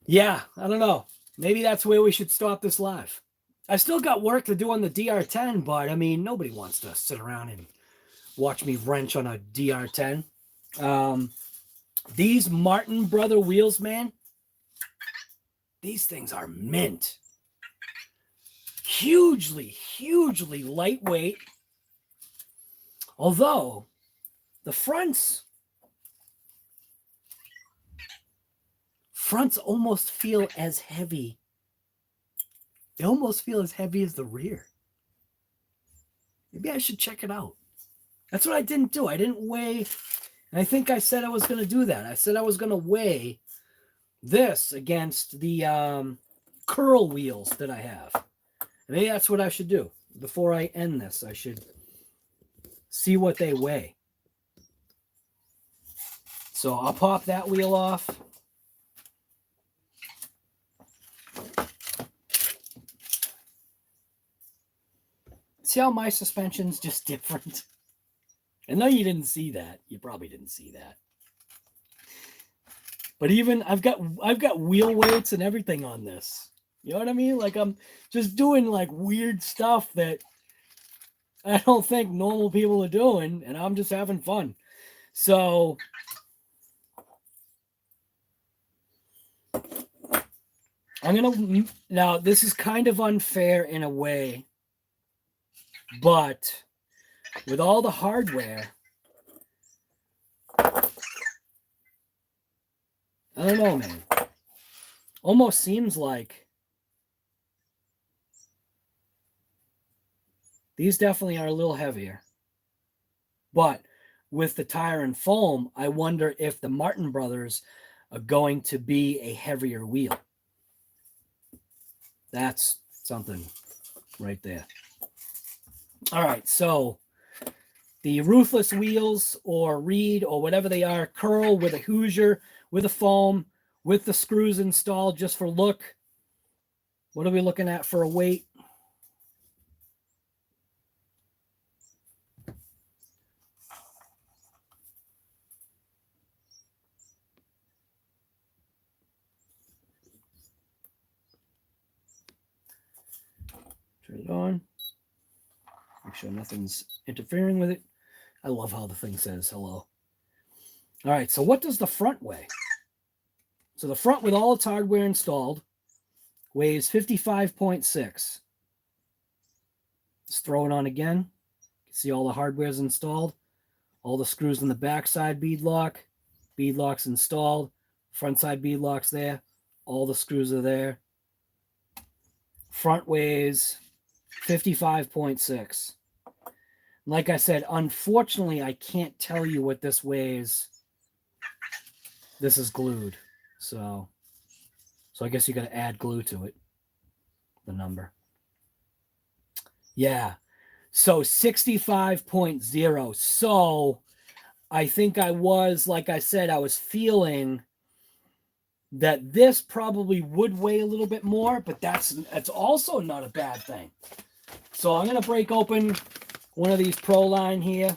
Speaker 1: Yeah, I don't know. Maybe that's where we should stop this live. I still got work to do on the DR10, but I mean, nobody wants to sit around and watch me wrench on a DR10. These Marton Brother wheels, man, these things are mint. Hugely lightweight. Although the fronts almost feel as heavy. They almost feel as heavy as the rear. Maybe I should check it out. That's what I didn't do. I didn't weigh. And I think I said I was going to do that. I said I was going to weigh this against the curl wheels that I have. Maybe that's what I should do. Before I end this, I should see what they weigh. So I'll pop that wheel off. See how my suspension's just different? I know you didn't see that. You probably didn't see that. But even I've got wheel weights and everything on this. You know what I mean? Like I'm just doing like weird stuff that I don't think normal people are doing, and I'm just having fun. So I'm gonna now this is kind of unfair in a way, but with all the hardware, I don't know, man. Almost seems like these definitely are a little heavier. But with the tire and foam, I wonder if the Marton brothers are going to be a heavier wheel. That's something right there. All right, so the Ruthless wheels or Reed or whatever they are, curl with a Hoosier, with a foam, with the screws installed just for look. What are we looking at for a weight? Turn it on. Make sure nothing's interfering with it. I love how the thing says hello. All right, so what does the front weigh? So the front with all its hardware installed weighs 55.6. Let's throw it on again. See all the hardware's installed. All the screws in the backside beadlock. Beadlock's installed. Front side beadlock's there. All the screws are there. Front weighs 55.6. Like I said, unfortunately, I can't tell you what this weighs. This is glued. So I guess you got to add glue to it. The number. Yeah. So 65.0. So I think I was, like I said, I was feeling that this probably would weigh a little bit more, but that's also not a bad thing. So I'm going to break open one of these Pro Line here.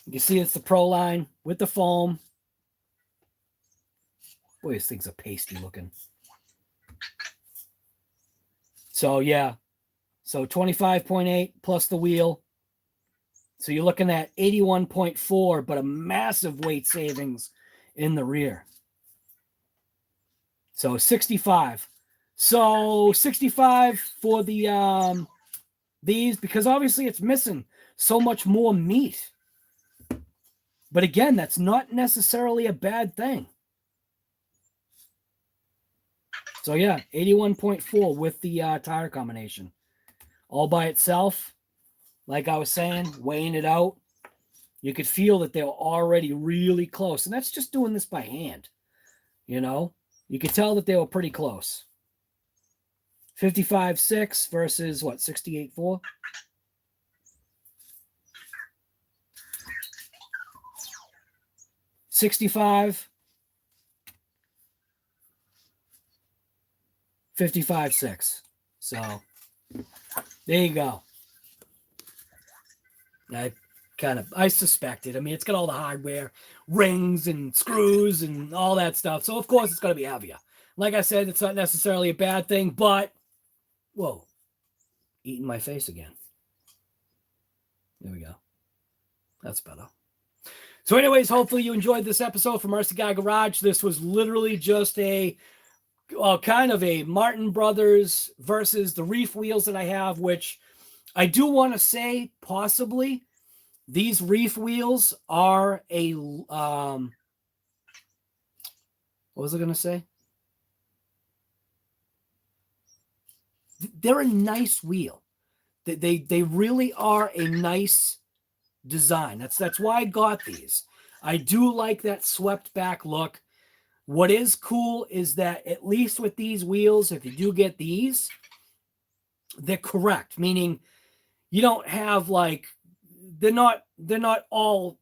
Speaker 1: You can see it's the Pro Line with the foam. Boy, these things are pasty looking. So yeah, so 25.8 plus the wheel. So you're looking at 81.4, but a massive weight savings in the rear. So 65. So 65 for the these, because obviously it's missing so much more meat. But again, that's not necessarily a bad thing. So yeah, 81.4 with the tire combination. All by itself, like I was saying, weighing it out, you could feel that they were already really close. And that's just doing this by hand. You know, you could tell that they were pretty close. 55.6 versus what, 68.4? $65, 55.6. So there you go. I suspected. I mean, it's got all the hardware, rings and screws and all that stuff. So of course it's going to be heavier. Like I said, it's not necessarily a bad thing, but whoa, eating my face again. There we go. That's better. So anyways, hopefully you enjoyed this episode from Mercy Guy Garage. This was literally just a kind of a Marton Brothers versus the reef wheels that I have, which I do want to say possibly these reef wheels are a, what was I going to say? They're a nice wheel. They really are a nice design. That's why I got these. I do like that swept back look. What is cool is that at least with these wheels, if you do get these, they're correct, meaning you don't have like they're not all,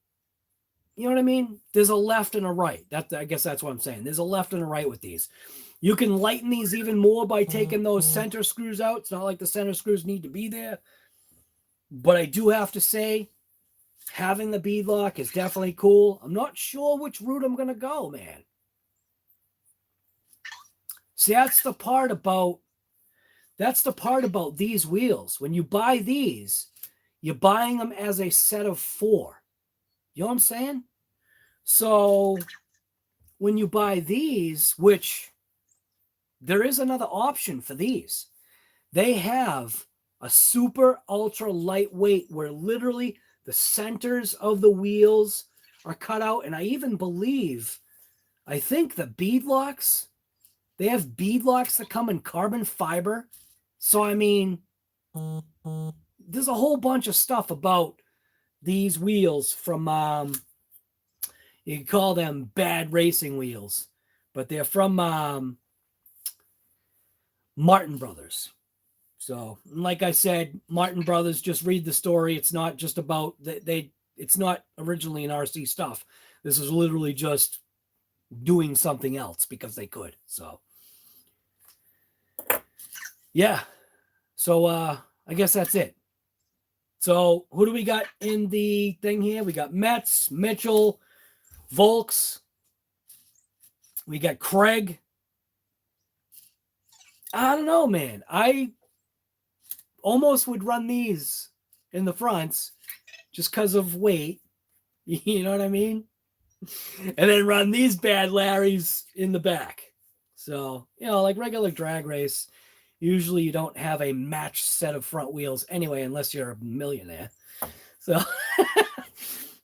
Speaker 1: you know what I mean? There's a left and a right. I guess that's what I'm saying. There's a left and a right with these. You can lighten these even more by taking those center screws out. It's not like the center screws need to be there. But I do have to say, having the beadlock is definitely cool. I'm not sure which route I'm going to go, man. See, that's the part about these wheels. When you buy these, you're buying them as a set of 4. You know what I'm saying? So when you buy these, which there is another option for these, they have a super ultra lightweight where literally the centers of the wheels are cut out. And I think the beadlocks, they have beadlocks that come in carbon fiber. So, I mean, there's a whole bunch of stuff about these wheels from, you can call them bad racing wheels, but they're from Marton Brothers. So, like I said, Marton Brothers, just read the story. It's not just about it's not originally an RC stuff. This is literally just doing something else because they could. So, yeah. So, I guess that's it. So, who do we got in the thing here? We got Metz, Mitchell, Volks. We got Craig. I don't know, man. I almost would run these in the fronts just because of weight. You know what I mean? And then run these bad Larrys in the back. So, like regular drag race, usually you don't have a matched set of front wheels anyway, unless you're a millionaire. So,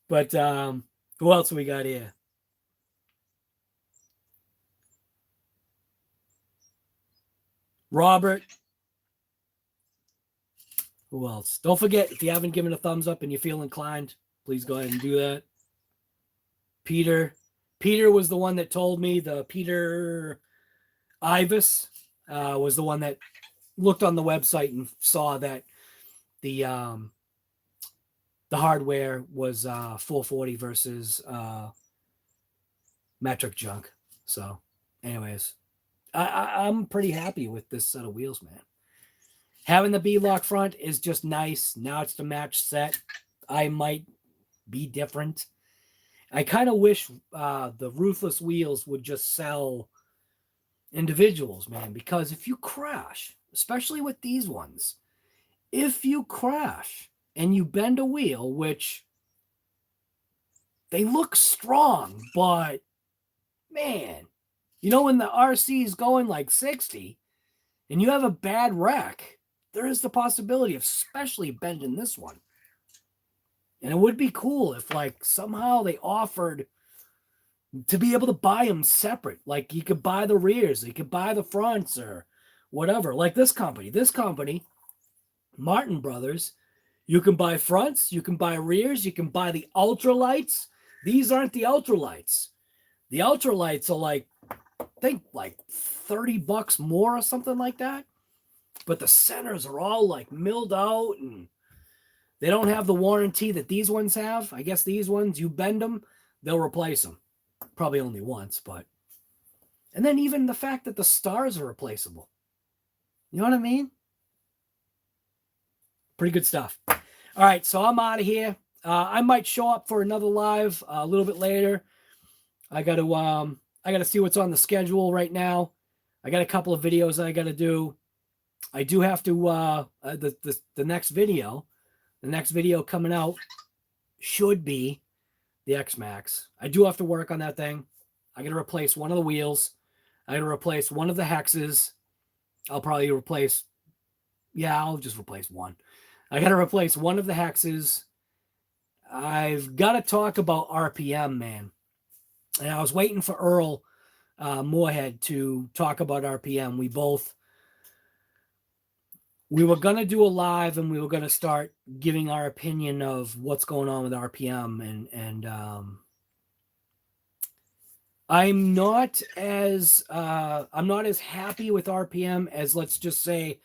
Speaker 1: but who else we got here? Robert. Who else? Don't forget, if you haven't given a thumbs up and you feel inclined, please go ahead and do that. Peter. Peter was the one that told me, Peter Ivis was the one that looked on the website and saw that the hardware was 440 versus metric junk. So, anyways, I'm pretty happy with this set of wheels, man. Having the beadlock front is just nice. Now it's the match set. I might be different. I kind of wish the Ruthless wheels would just sell individuals, man, because if you crash, especially with these ones, if you crash and you bend a wheel, which they look strong, but man, when the RC is going like 60 and you have a bad wreck, there is the possibility of especially bending this one. And it would be cool if like somehow they offered to be able to buy them separate. Like you could buy the rears, you could buy the fronts or whatever. Like this company, Marton Brothers, you can buy fronts, you can buy rears, you can buy the ultralights. These aren't the ultralights. The ultralights are like, I think like $30 more or something like that. But the centers are all like milled out and they don't have the warranty that these ones have. I guess these ones, you bend them, they'll replace them. Probably only once, but. And then even the fact that the stars are replaceable. You know what I mean? Pretty good stuff. All right, so I'm out of here. I might show up for another live a little bit later. I got to see what's on the schedule right now. I got a couple of videos I got to do. I do have to the next video coming out should be the X-Max. I do have to work on that thing. I got to replace one of the wheels. I got to replace one of the hexes. I'll probably replace. Yeah, I'll just replace one. I got to replace one of the hexes. I've got to talk about RPM, man. And I was waiting for Earl Moorhead to talk about RPM. we were going to do a live and we were going to start giving our opinion of what's going on with RPM. And I'm not as happy with RPM as, let's just say,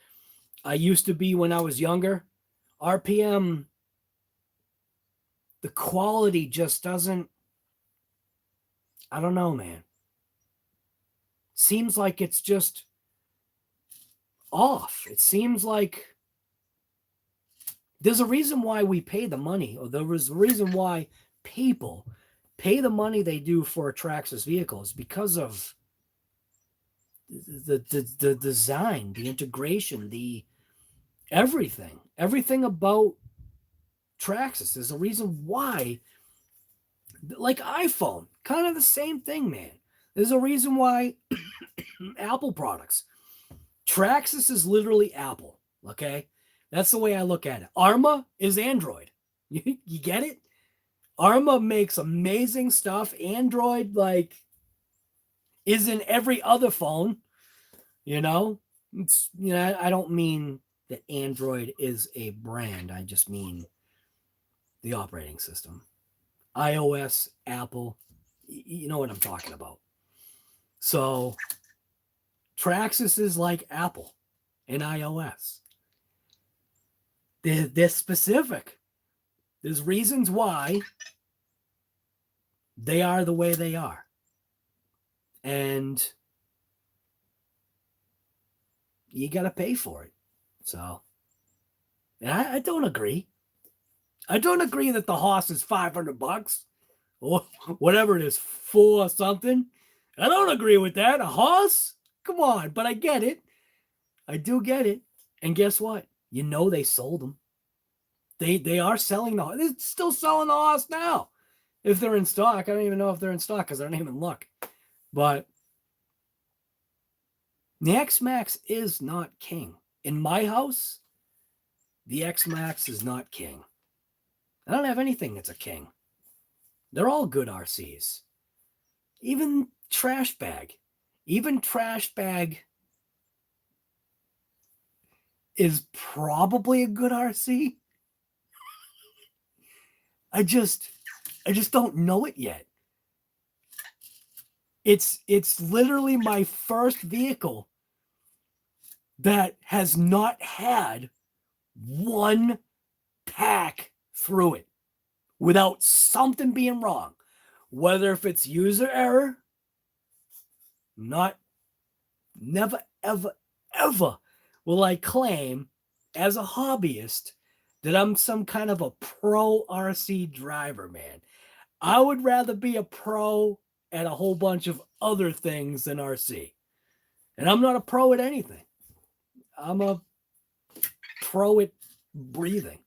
Speaker 1: I used to be when I was younger. RPM, the quality just doesn't, I don't know, man. Seems like it's just off. It seems like there's a reason why we pay the money, or there was a reason why people pay the money they do for a Traxxas vehicles, because of the design, the integration, the everything about Traxxas. There's a reason why, like iPhone, kind of the same thing, man. There's a reason why Apple products. Traxxas is literally Apple, okay? That's the way I look at it. Arma is Android. You get it? Arma makes amazing stuff. Android, like, is in every other phone, you know? It's, you know, I don't mean that Android is a brand. I just mean the operating system. iOS, Apple, you know what I'm talking about. So Traxxas is like Apple and iOS. They're specific. There's reasons why they are the way they are. And you got to pay for it. So, and I don't agree. I don't agree that the Haas is $500 or whatever it is, for something. I don't agree with that. A Haas? Come on. But I get it. I do get it. And guess what? You know they sold them. They are selling the Haas. They're still selling the Haas now. If they're in stock. I don't even know if they're in stock because I don't even look. But the X-Max is not king. In my house, the X-Max is not king. I don't have anything that's a king. They're all good RCs. Even Trash Bag. Even Trash Bag is probably a good RC. I just don't know it yet. It's literally my first vehicle that has not had one pack through it without something being wrong. Whether if it's user error, never, ever will I claim as a hobbyist that I'm some kind of a pro RC driver, man. I would rather be a pro at a whole bunch of other things than RC. And I'm not a pro at anything. I'm a pro at breathing.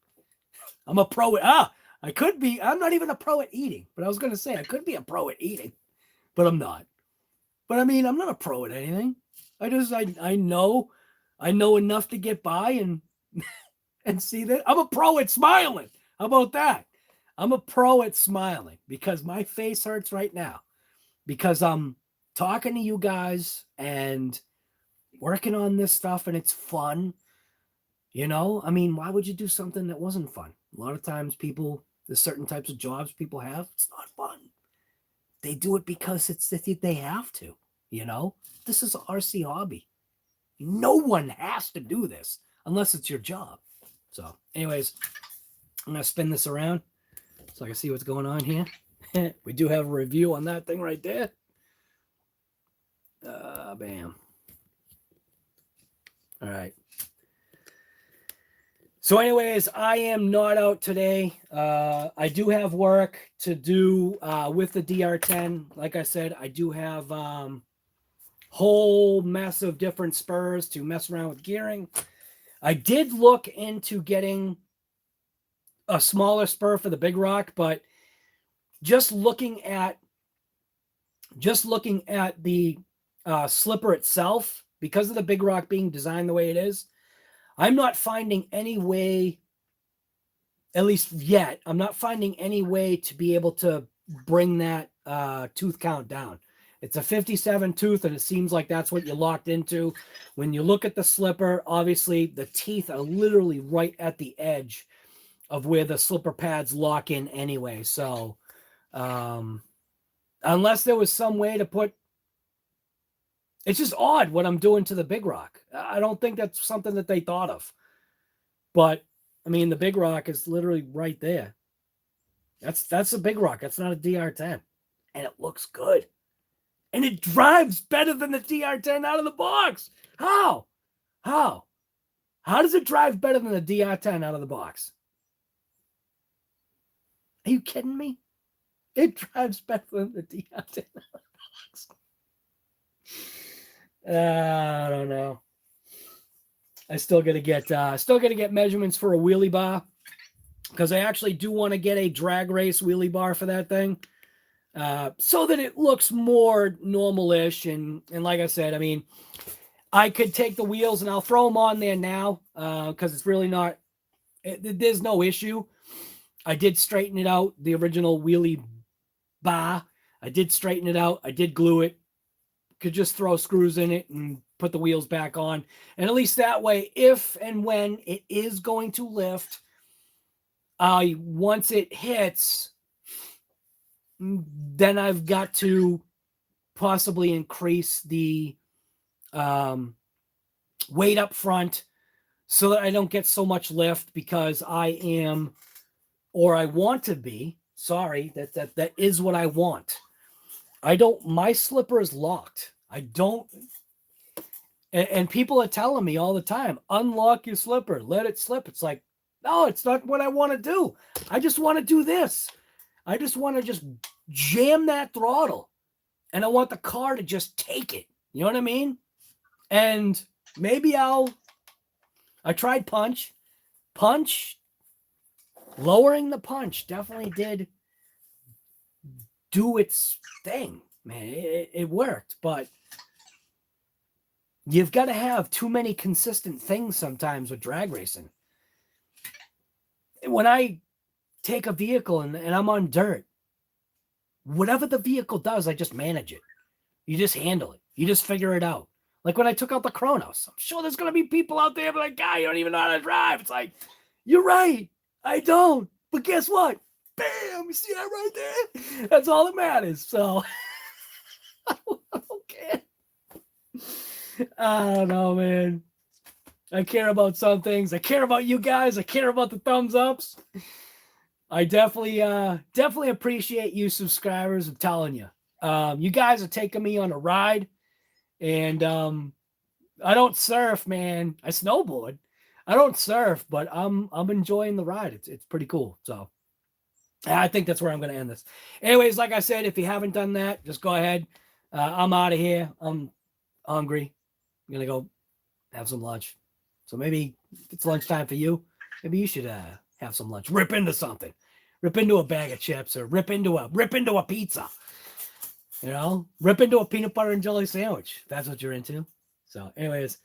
Speaker 1: I'm a pro at, I could be, I'm not even a pro at eating, but I was going to say I could be a pro at eating, but I'm not. But I mean, I'm not a pro at anything. I know enough to get by and see that. I'm a pro at smiling. How about that? I'm a pro at smiling because my face hurts right now because I'm talking to you guys and working on this stuff and it's fun. You know, I mean, why would you do something that wasn't fun? A lot of times there's certain types of jobs people have. It's not fun. They do it because they have to, you know. This is an RC hobby. No one has to do this unless it's your job. So anyways, I'm going to spin this around so I can see what's going on here. We do have a review on that thing right there. Bam. All right. So anyways, I am not out today. I do have work to do with the DR10. Like I said, I do have whole mess of different spurs to mess around with gearing. I did look into getting a smaller spur for the Big Rock, but just looking at the slipper itself, because of the Big Rock being designed the way it is, I'm not finding any way, at least yet, I'm not finding any way to be able to bring that tooth count down. It's a 57 tooth, and it seems like that's what you locked into. When you look at the slipper, obviously the teeth are literally right at the edge of where the slipper pads lock in anyway. So unless there was some way to put, it's just odd what I'm doing to the Big Rock. I don't think that's something that they thought of. But I mean, the Big Rock is literally right there. That's a Big Rock. That's not a DR10. And it looks good. And it drives better than the DR10 out of the box. How? How does it drive better than the DR10 out of the box? Are you kidding me? It drives better than the DR10 out of the box. I don't know. I still got to get measurements for a wheelie bar, because I actually do want to get a drag race wheelie bar for that thing. So that it looks more normal-ish. And like I said, I mean, I could take the wheels and I'll throw them on there now because it's really not, there's no issue. I did straighten it out, the original wheelie bar. I did straighten it out. I did glue it. Could just throw screws in it and put the wheels back on. And at least that way, if and when it is going to lift, once it hits, then I've got to possibly increase the weight up front so that I don't get so much lift, because I am, or I want to be, sorry, that is what I want. My slipper is locked. I don't, and people are telling me all the time, unlock your slipper, let it slip. It's like, no, it's not what I want to do. I just want to do this. I just want to just jam that throttle, and I want the car to just take it. You know what I mean? And maybe I tried punch, lowering the punch definitely did do its thing, man. It worked, but you've got to have too many consistent things sometimes with drag racing. When I take a vehicle and I'm on dirt, whatever the vehicle does, I just manage it. You just handle it. You just figure it out. Like when I took out the Kronos, I'm sure there's going to be people out there like, "Guy, you don't even know how to drive." It's like, you're right. I don't. But guess what? Bam! You see that right there? That's all that matters. So, I don't care. I don't know, man. I care about some things. I care about you guys. I care about the thumbs ups. I definitely appreciate you subscribers. I'm telling you, you guys are taking me on a ride, and I don't surf, man. I snowboard. I don't surf, but I'm enjoying the ride. It's pretty cool. So I think that's where I'm going to end this. Anyways, like I said, if you haven't done that, just go ahead. I'm out of here. I'm hungry. I'm going to go have some lunch. So maybe it's lunchtime for you. Maybe you should have some lunch. Rip into something. Rip into a bag of chips, or rip into a pizza. You know, rip into a peanut butter and jelly sandwich. If that's what you're into. So, anyways,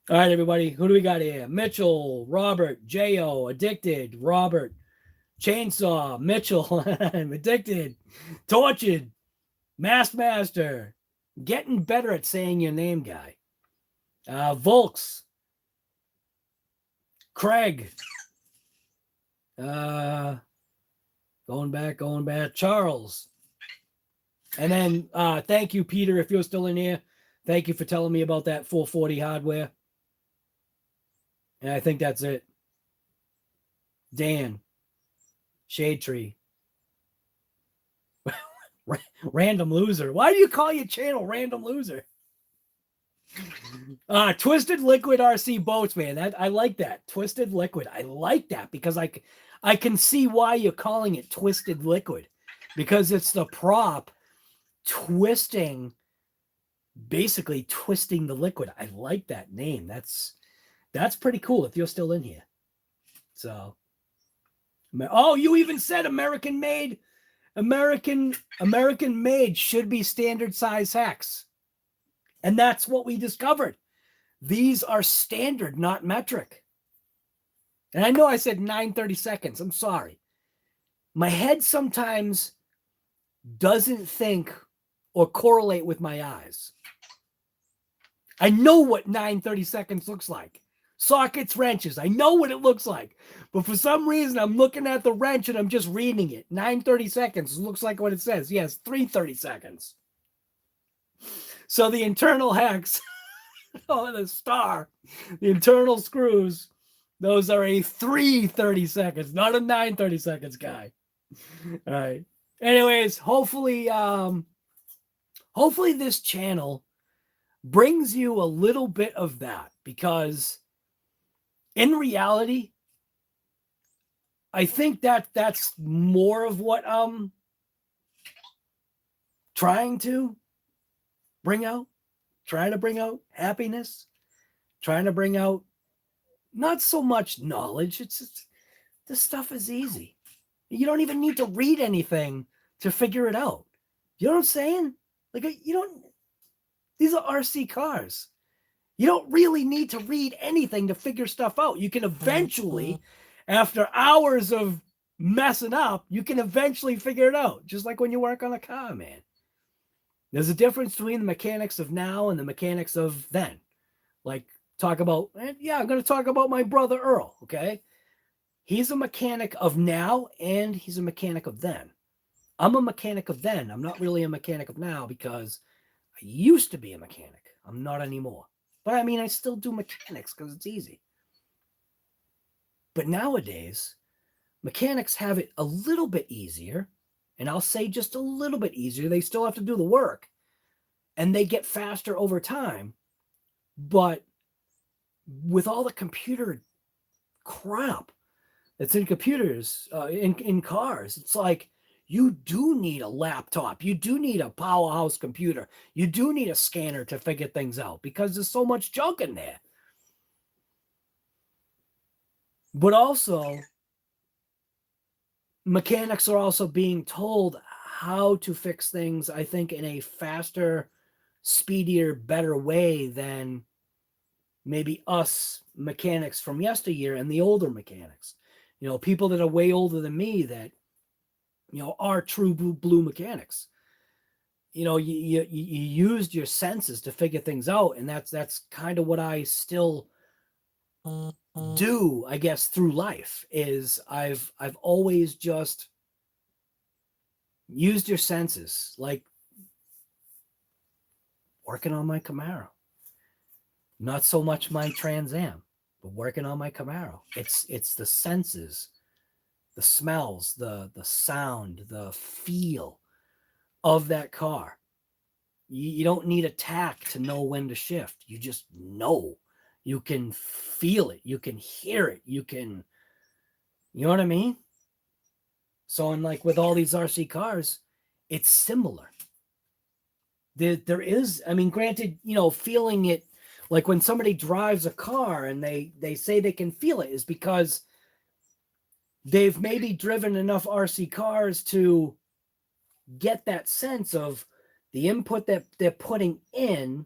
Speaker 1: all right, everybody. Who do we got here? Mitchell, Robert, J.O., Addicted, Robert, Chainsaw, Mitchell, Addicted, Tortured, Master, getting better at saying your name, guy. Volks, Craig, going back, Charles. And then thank you, Peter, if you're still in here. Thank you for telling me about that 440 hardware. And I think that's it. Dan, Shade Tree, Random Loser. Why do you call your channel Random Loser? Twisted Liquid RC Boats, man. I like that. Twisted Liquid. I like that because I can see why you're calling it Twisted Liquid, because it's the prop basically twisting the liquid. I like that name. That's pretty cool if you're still in here. So, oh, you even said American made. American made should be standard size hex. And that's what we discovered. These are standard, not metric. And I know I said 9/32. I'm sorry. My head sometimes doesn't think or correlate with my eyes. I know what 9/30 seconds looks like. Sockets, wrenches, I know what it looks like. But for some reason, I'm looking at the wrench and I'm just reading it. 9/30 seconds looks like what it says. Yes, 3:30 seconds. So the internal hex, oh, the star, the internal screws, those are a 3:30 seconds, not a 9:30 seconds guy. All right. Anyways, hopefully this channel brings you a little bit of that, because in reality, I think that's more of what I'm trying to bring out, happiness, trying to bring out not so much knowledge. It's just, this stuff is easy. You don't even need to read anything to figure it out. You know what I'm saying? Like, these are RC cars. You don't really need to read anything to figure stuff out. You can eventually, after hours of messing up, you can eventually figure it out. Just like when you work on a car, man. There's a difference between the mechanics of now and the mechanics of then. Like, I'm going to talk about my brother Earl, okay? He's a mechanic of now and he's a mechanic of then. I'm a mechanic of then. I'm not really a mechanic of now because I used to be a mechanic. I'm not anymore. But I mean, I still do mechanics because it's easy. But nowadays, mechanics have it a little bit easier. And I'll say just a little bit easier. They still have to do the work. And they get faster over time. But with all the computer crap that's in computers, in cars, it's like, you do need a laptop. You do need a powerhouse computer. You do need a scanner to figure things out because there's so much junk in there. But also, mechanics are also being told how to fix things, I think, in a faster, speedier, better way than maybe us mechanics from yesteryear and the older mechanics. You know, people that are way older than me that, you know, are true blue mechanics. You know, you used your senses to figure things out, and that's kind of what I still do, I guess, through life. Is I've always just used your senses, like working on my Camaro. Not so much my Trans Am, but working on my Camaro. It's the senses. The smells, the sound, the feel of that car. You don't need a tack to know when to shift. You just know. You can feel it. You can hear it. You know what I mean? So, and like with all these RC cars, it's similar. There is, I mean, granted, you know, feeling it, like when somebody drives a car and they say they can feel it, is because they've maybe driven enough RC cars to get that sense of the input that they're putting in,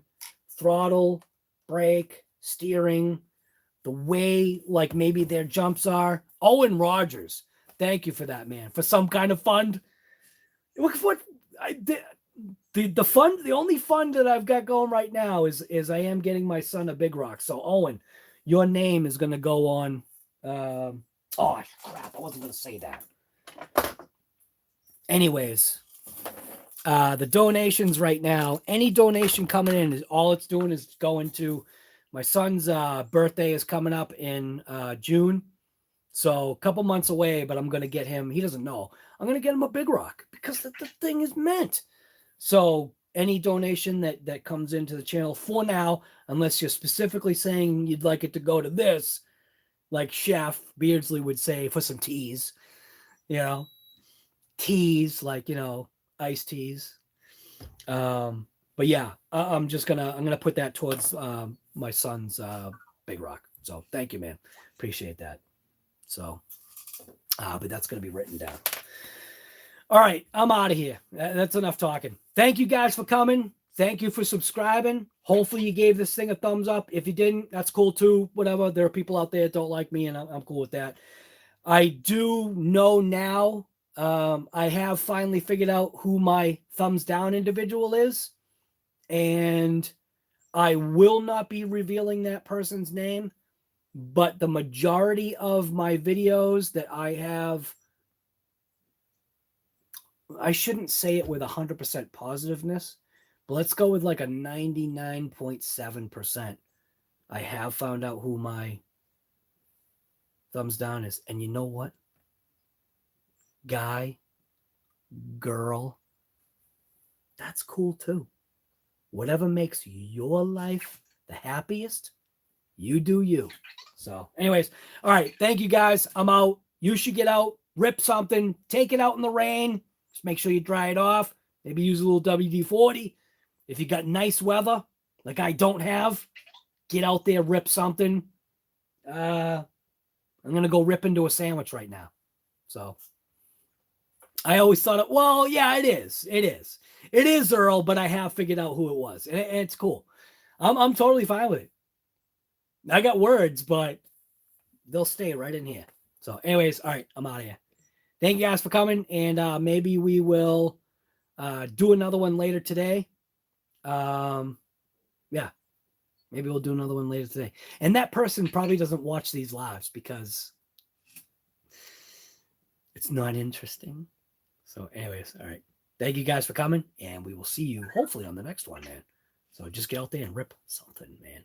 Speaker 1: throttle, brake, steering, the way like maybe their jumps are. Owen Rogers, thank you for that, man. For some kind of fund. What the fund, the only fund that I've got going right now is I am getting my son a big rock. So Owen, your name is going to go on. Oh, crap. I wasn't going to say that. Anyways, the donations right now, any donation coming in, all it's doing is going to my son's birthday is coming up in June. So a couple months away, but I'm going to get him, he doesn't know, I'm going to get him a big rock because the thing is mint. So any donation that comes into the channel for now, unless you're specifically saying you'd like it to go to this, like Chef Beardsley would say, for some teas, you know, teas, like, you know, iced teas. But yeah, I'm gonna put that towards my son's big rock. So thank you, man. Appreciate that. So, but that's gonna be written down. All right, I'm out of here. That's enough talking. Thank you guys for coming. Thank you for subscribing. Hopefully you gave this thing a thumbs up. If you didn't, that's cool too. Whatever. There are people out there that don't like me, and I'm cool with that. I do know now I have finally figured out who my thumbs down individual is, and I will not be revealing that person's name, but the majority of my videos that I have, I shouldn't say it with 100% positiveness, but let's go with like a 99.7%. I have found out who my thumbs down is. And you know what? Guy, girl, that's cool too. Whatever makes your life the happiest, you do you. So, anyways, all right. Thank you guys. I'm out. You should get out, rip something, take it out in the rain. Just make sure you dry it off. Maybe use a little WD-40. If you got nice weather, like I don't have, get out there, rip something. I'm going to go rip into a sandwich right now. So, I always thought, well, yeah, it is. It is. It is Earl, but I have figured out who it was. And it's cool. I'm totally fine with it. I got words, but they'll stay right in here. So anyways, all right, I'm out of here. Thank you guys for coming. And maybe we will do another one later today. Yeah, maybe we'll do another one later today. And that person probably doesn't watch these lives because it's not interesting. So anyways, all right. Thank you guys for coming, and we will see you hopefully on the next one, man. So just get out there and rip something, man.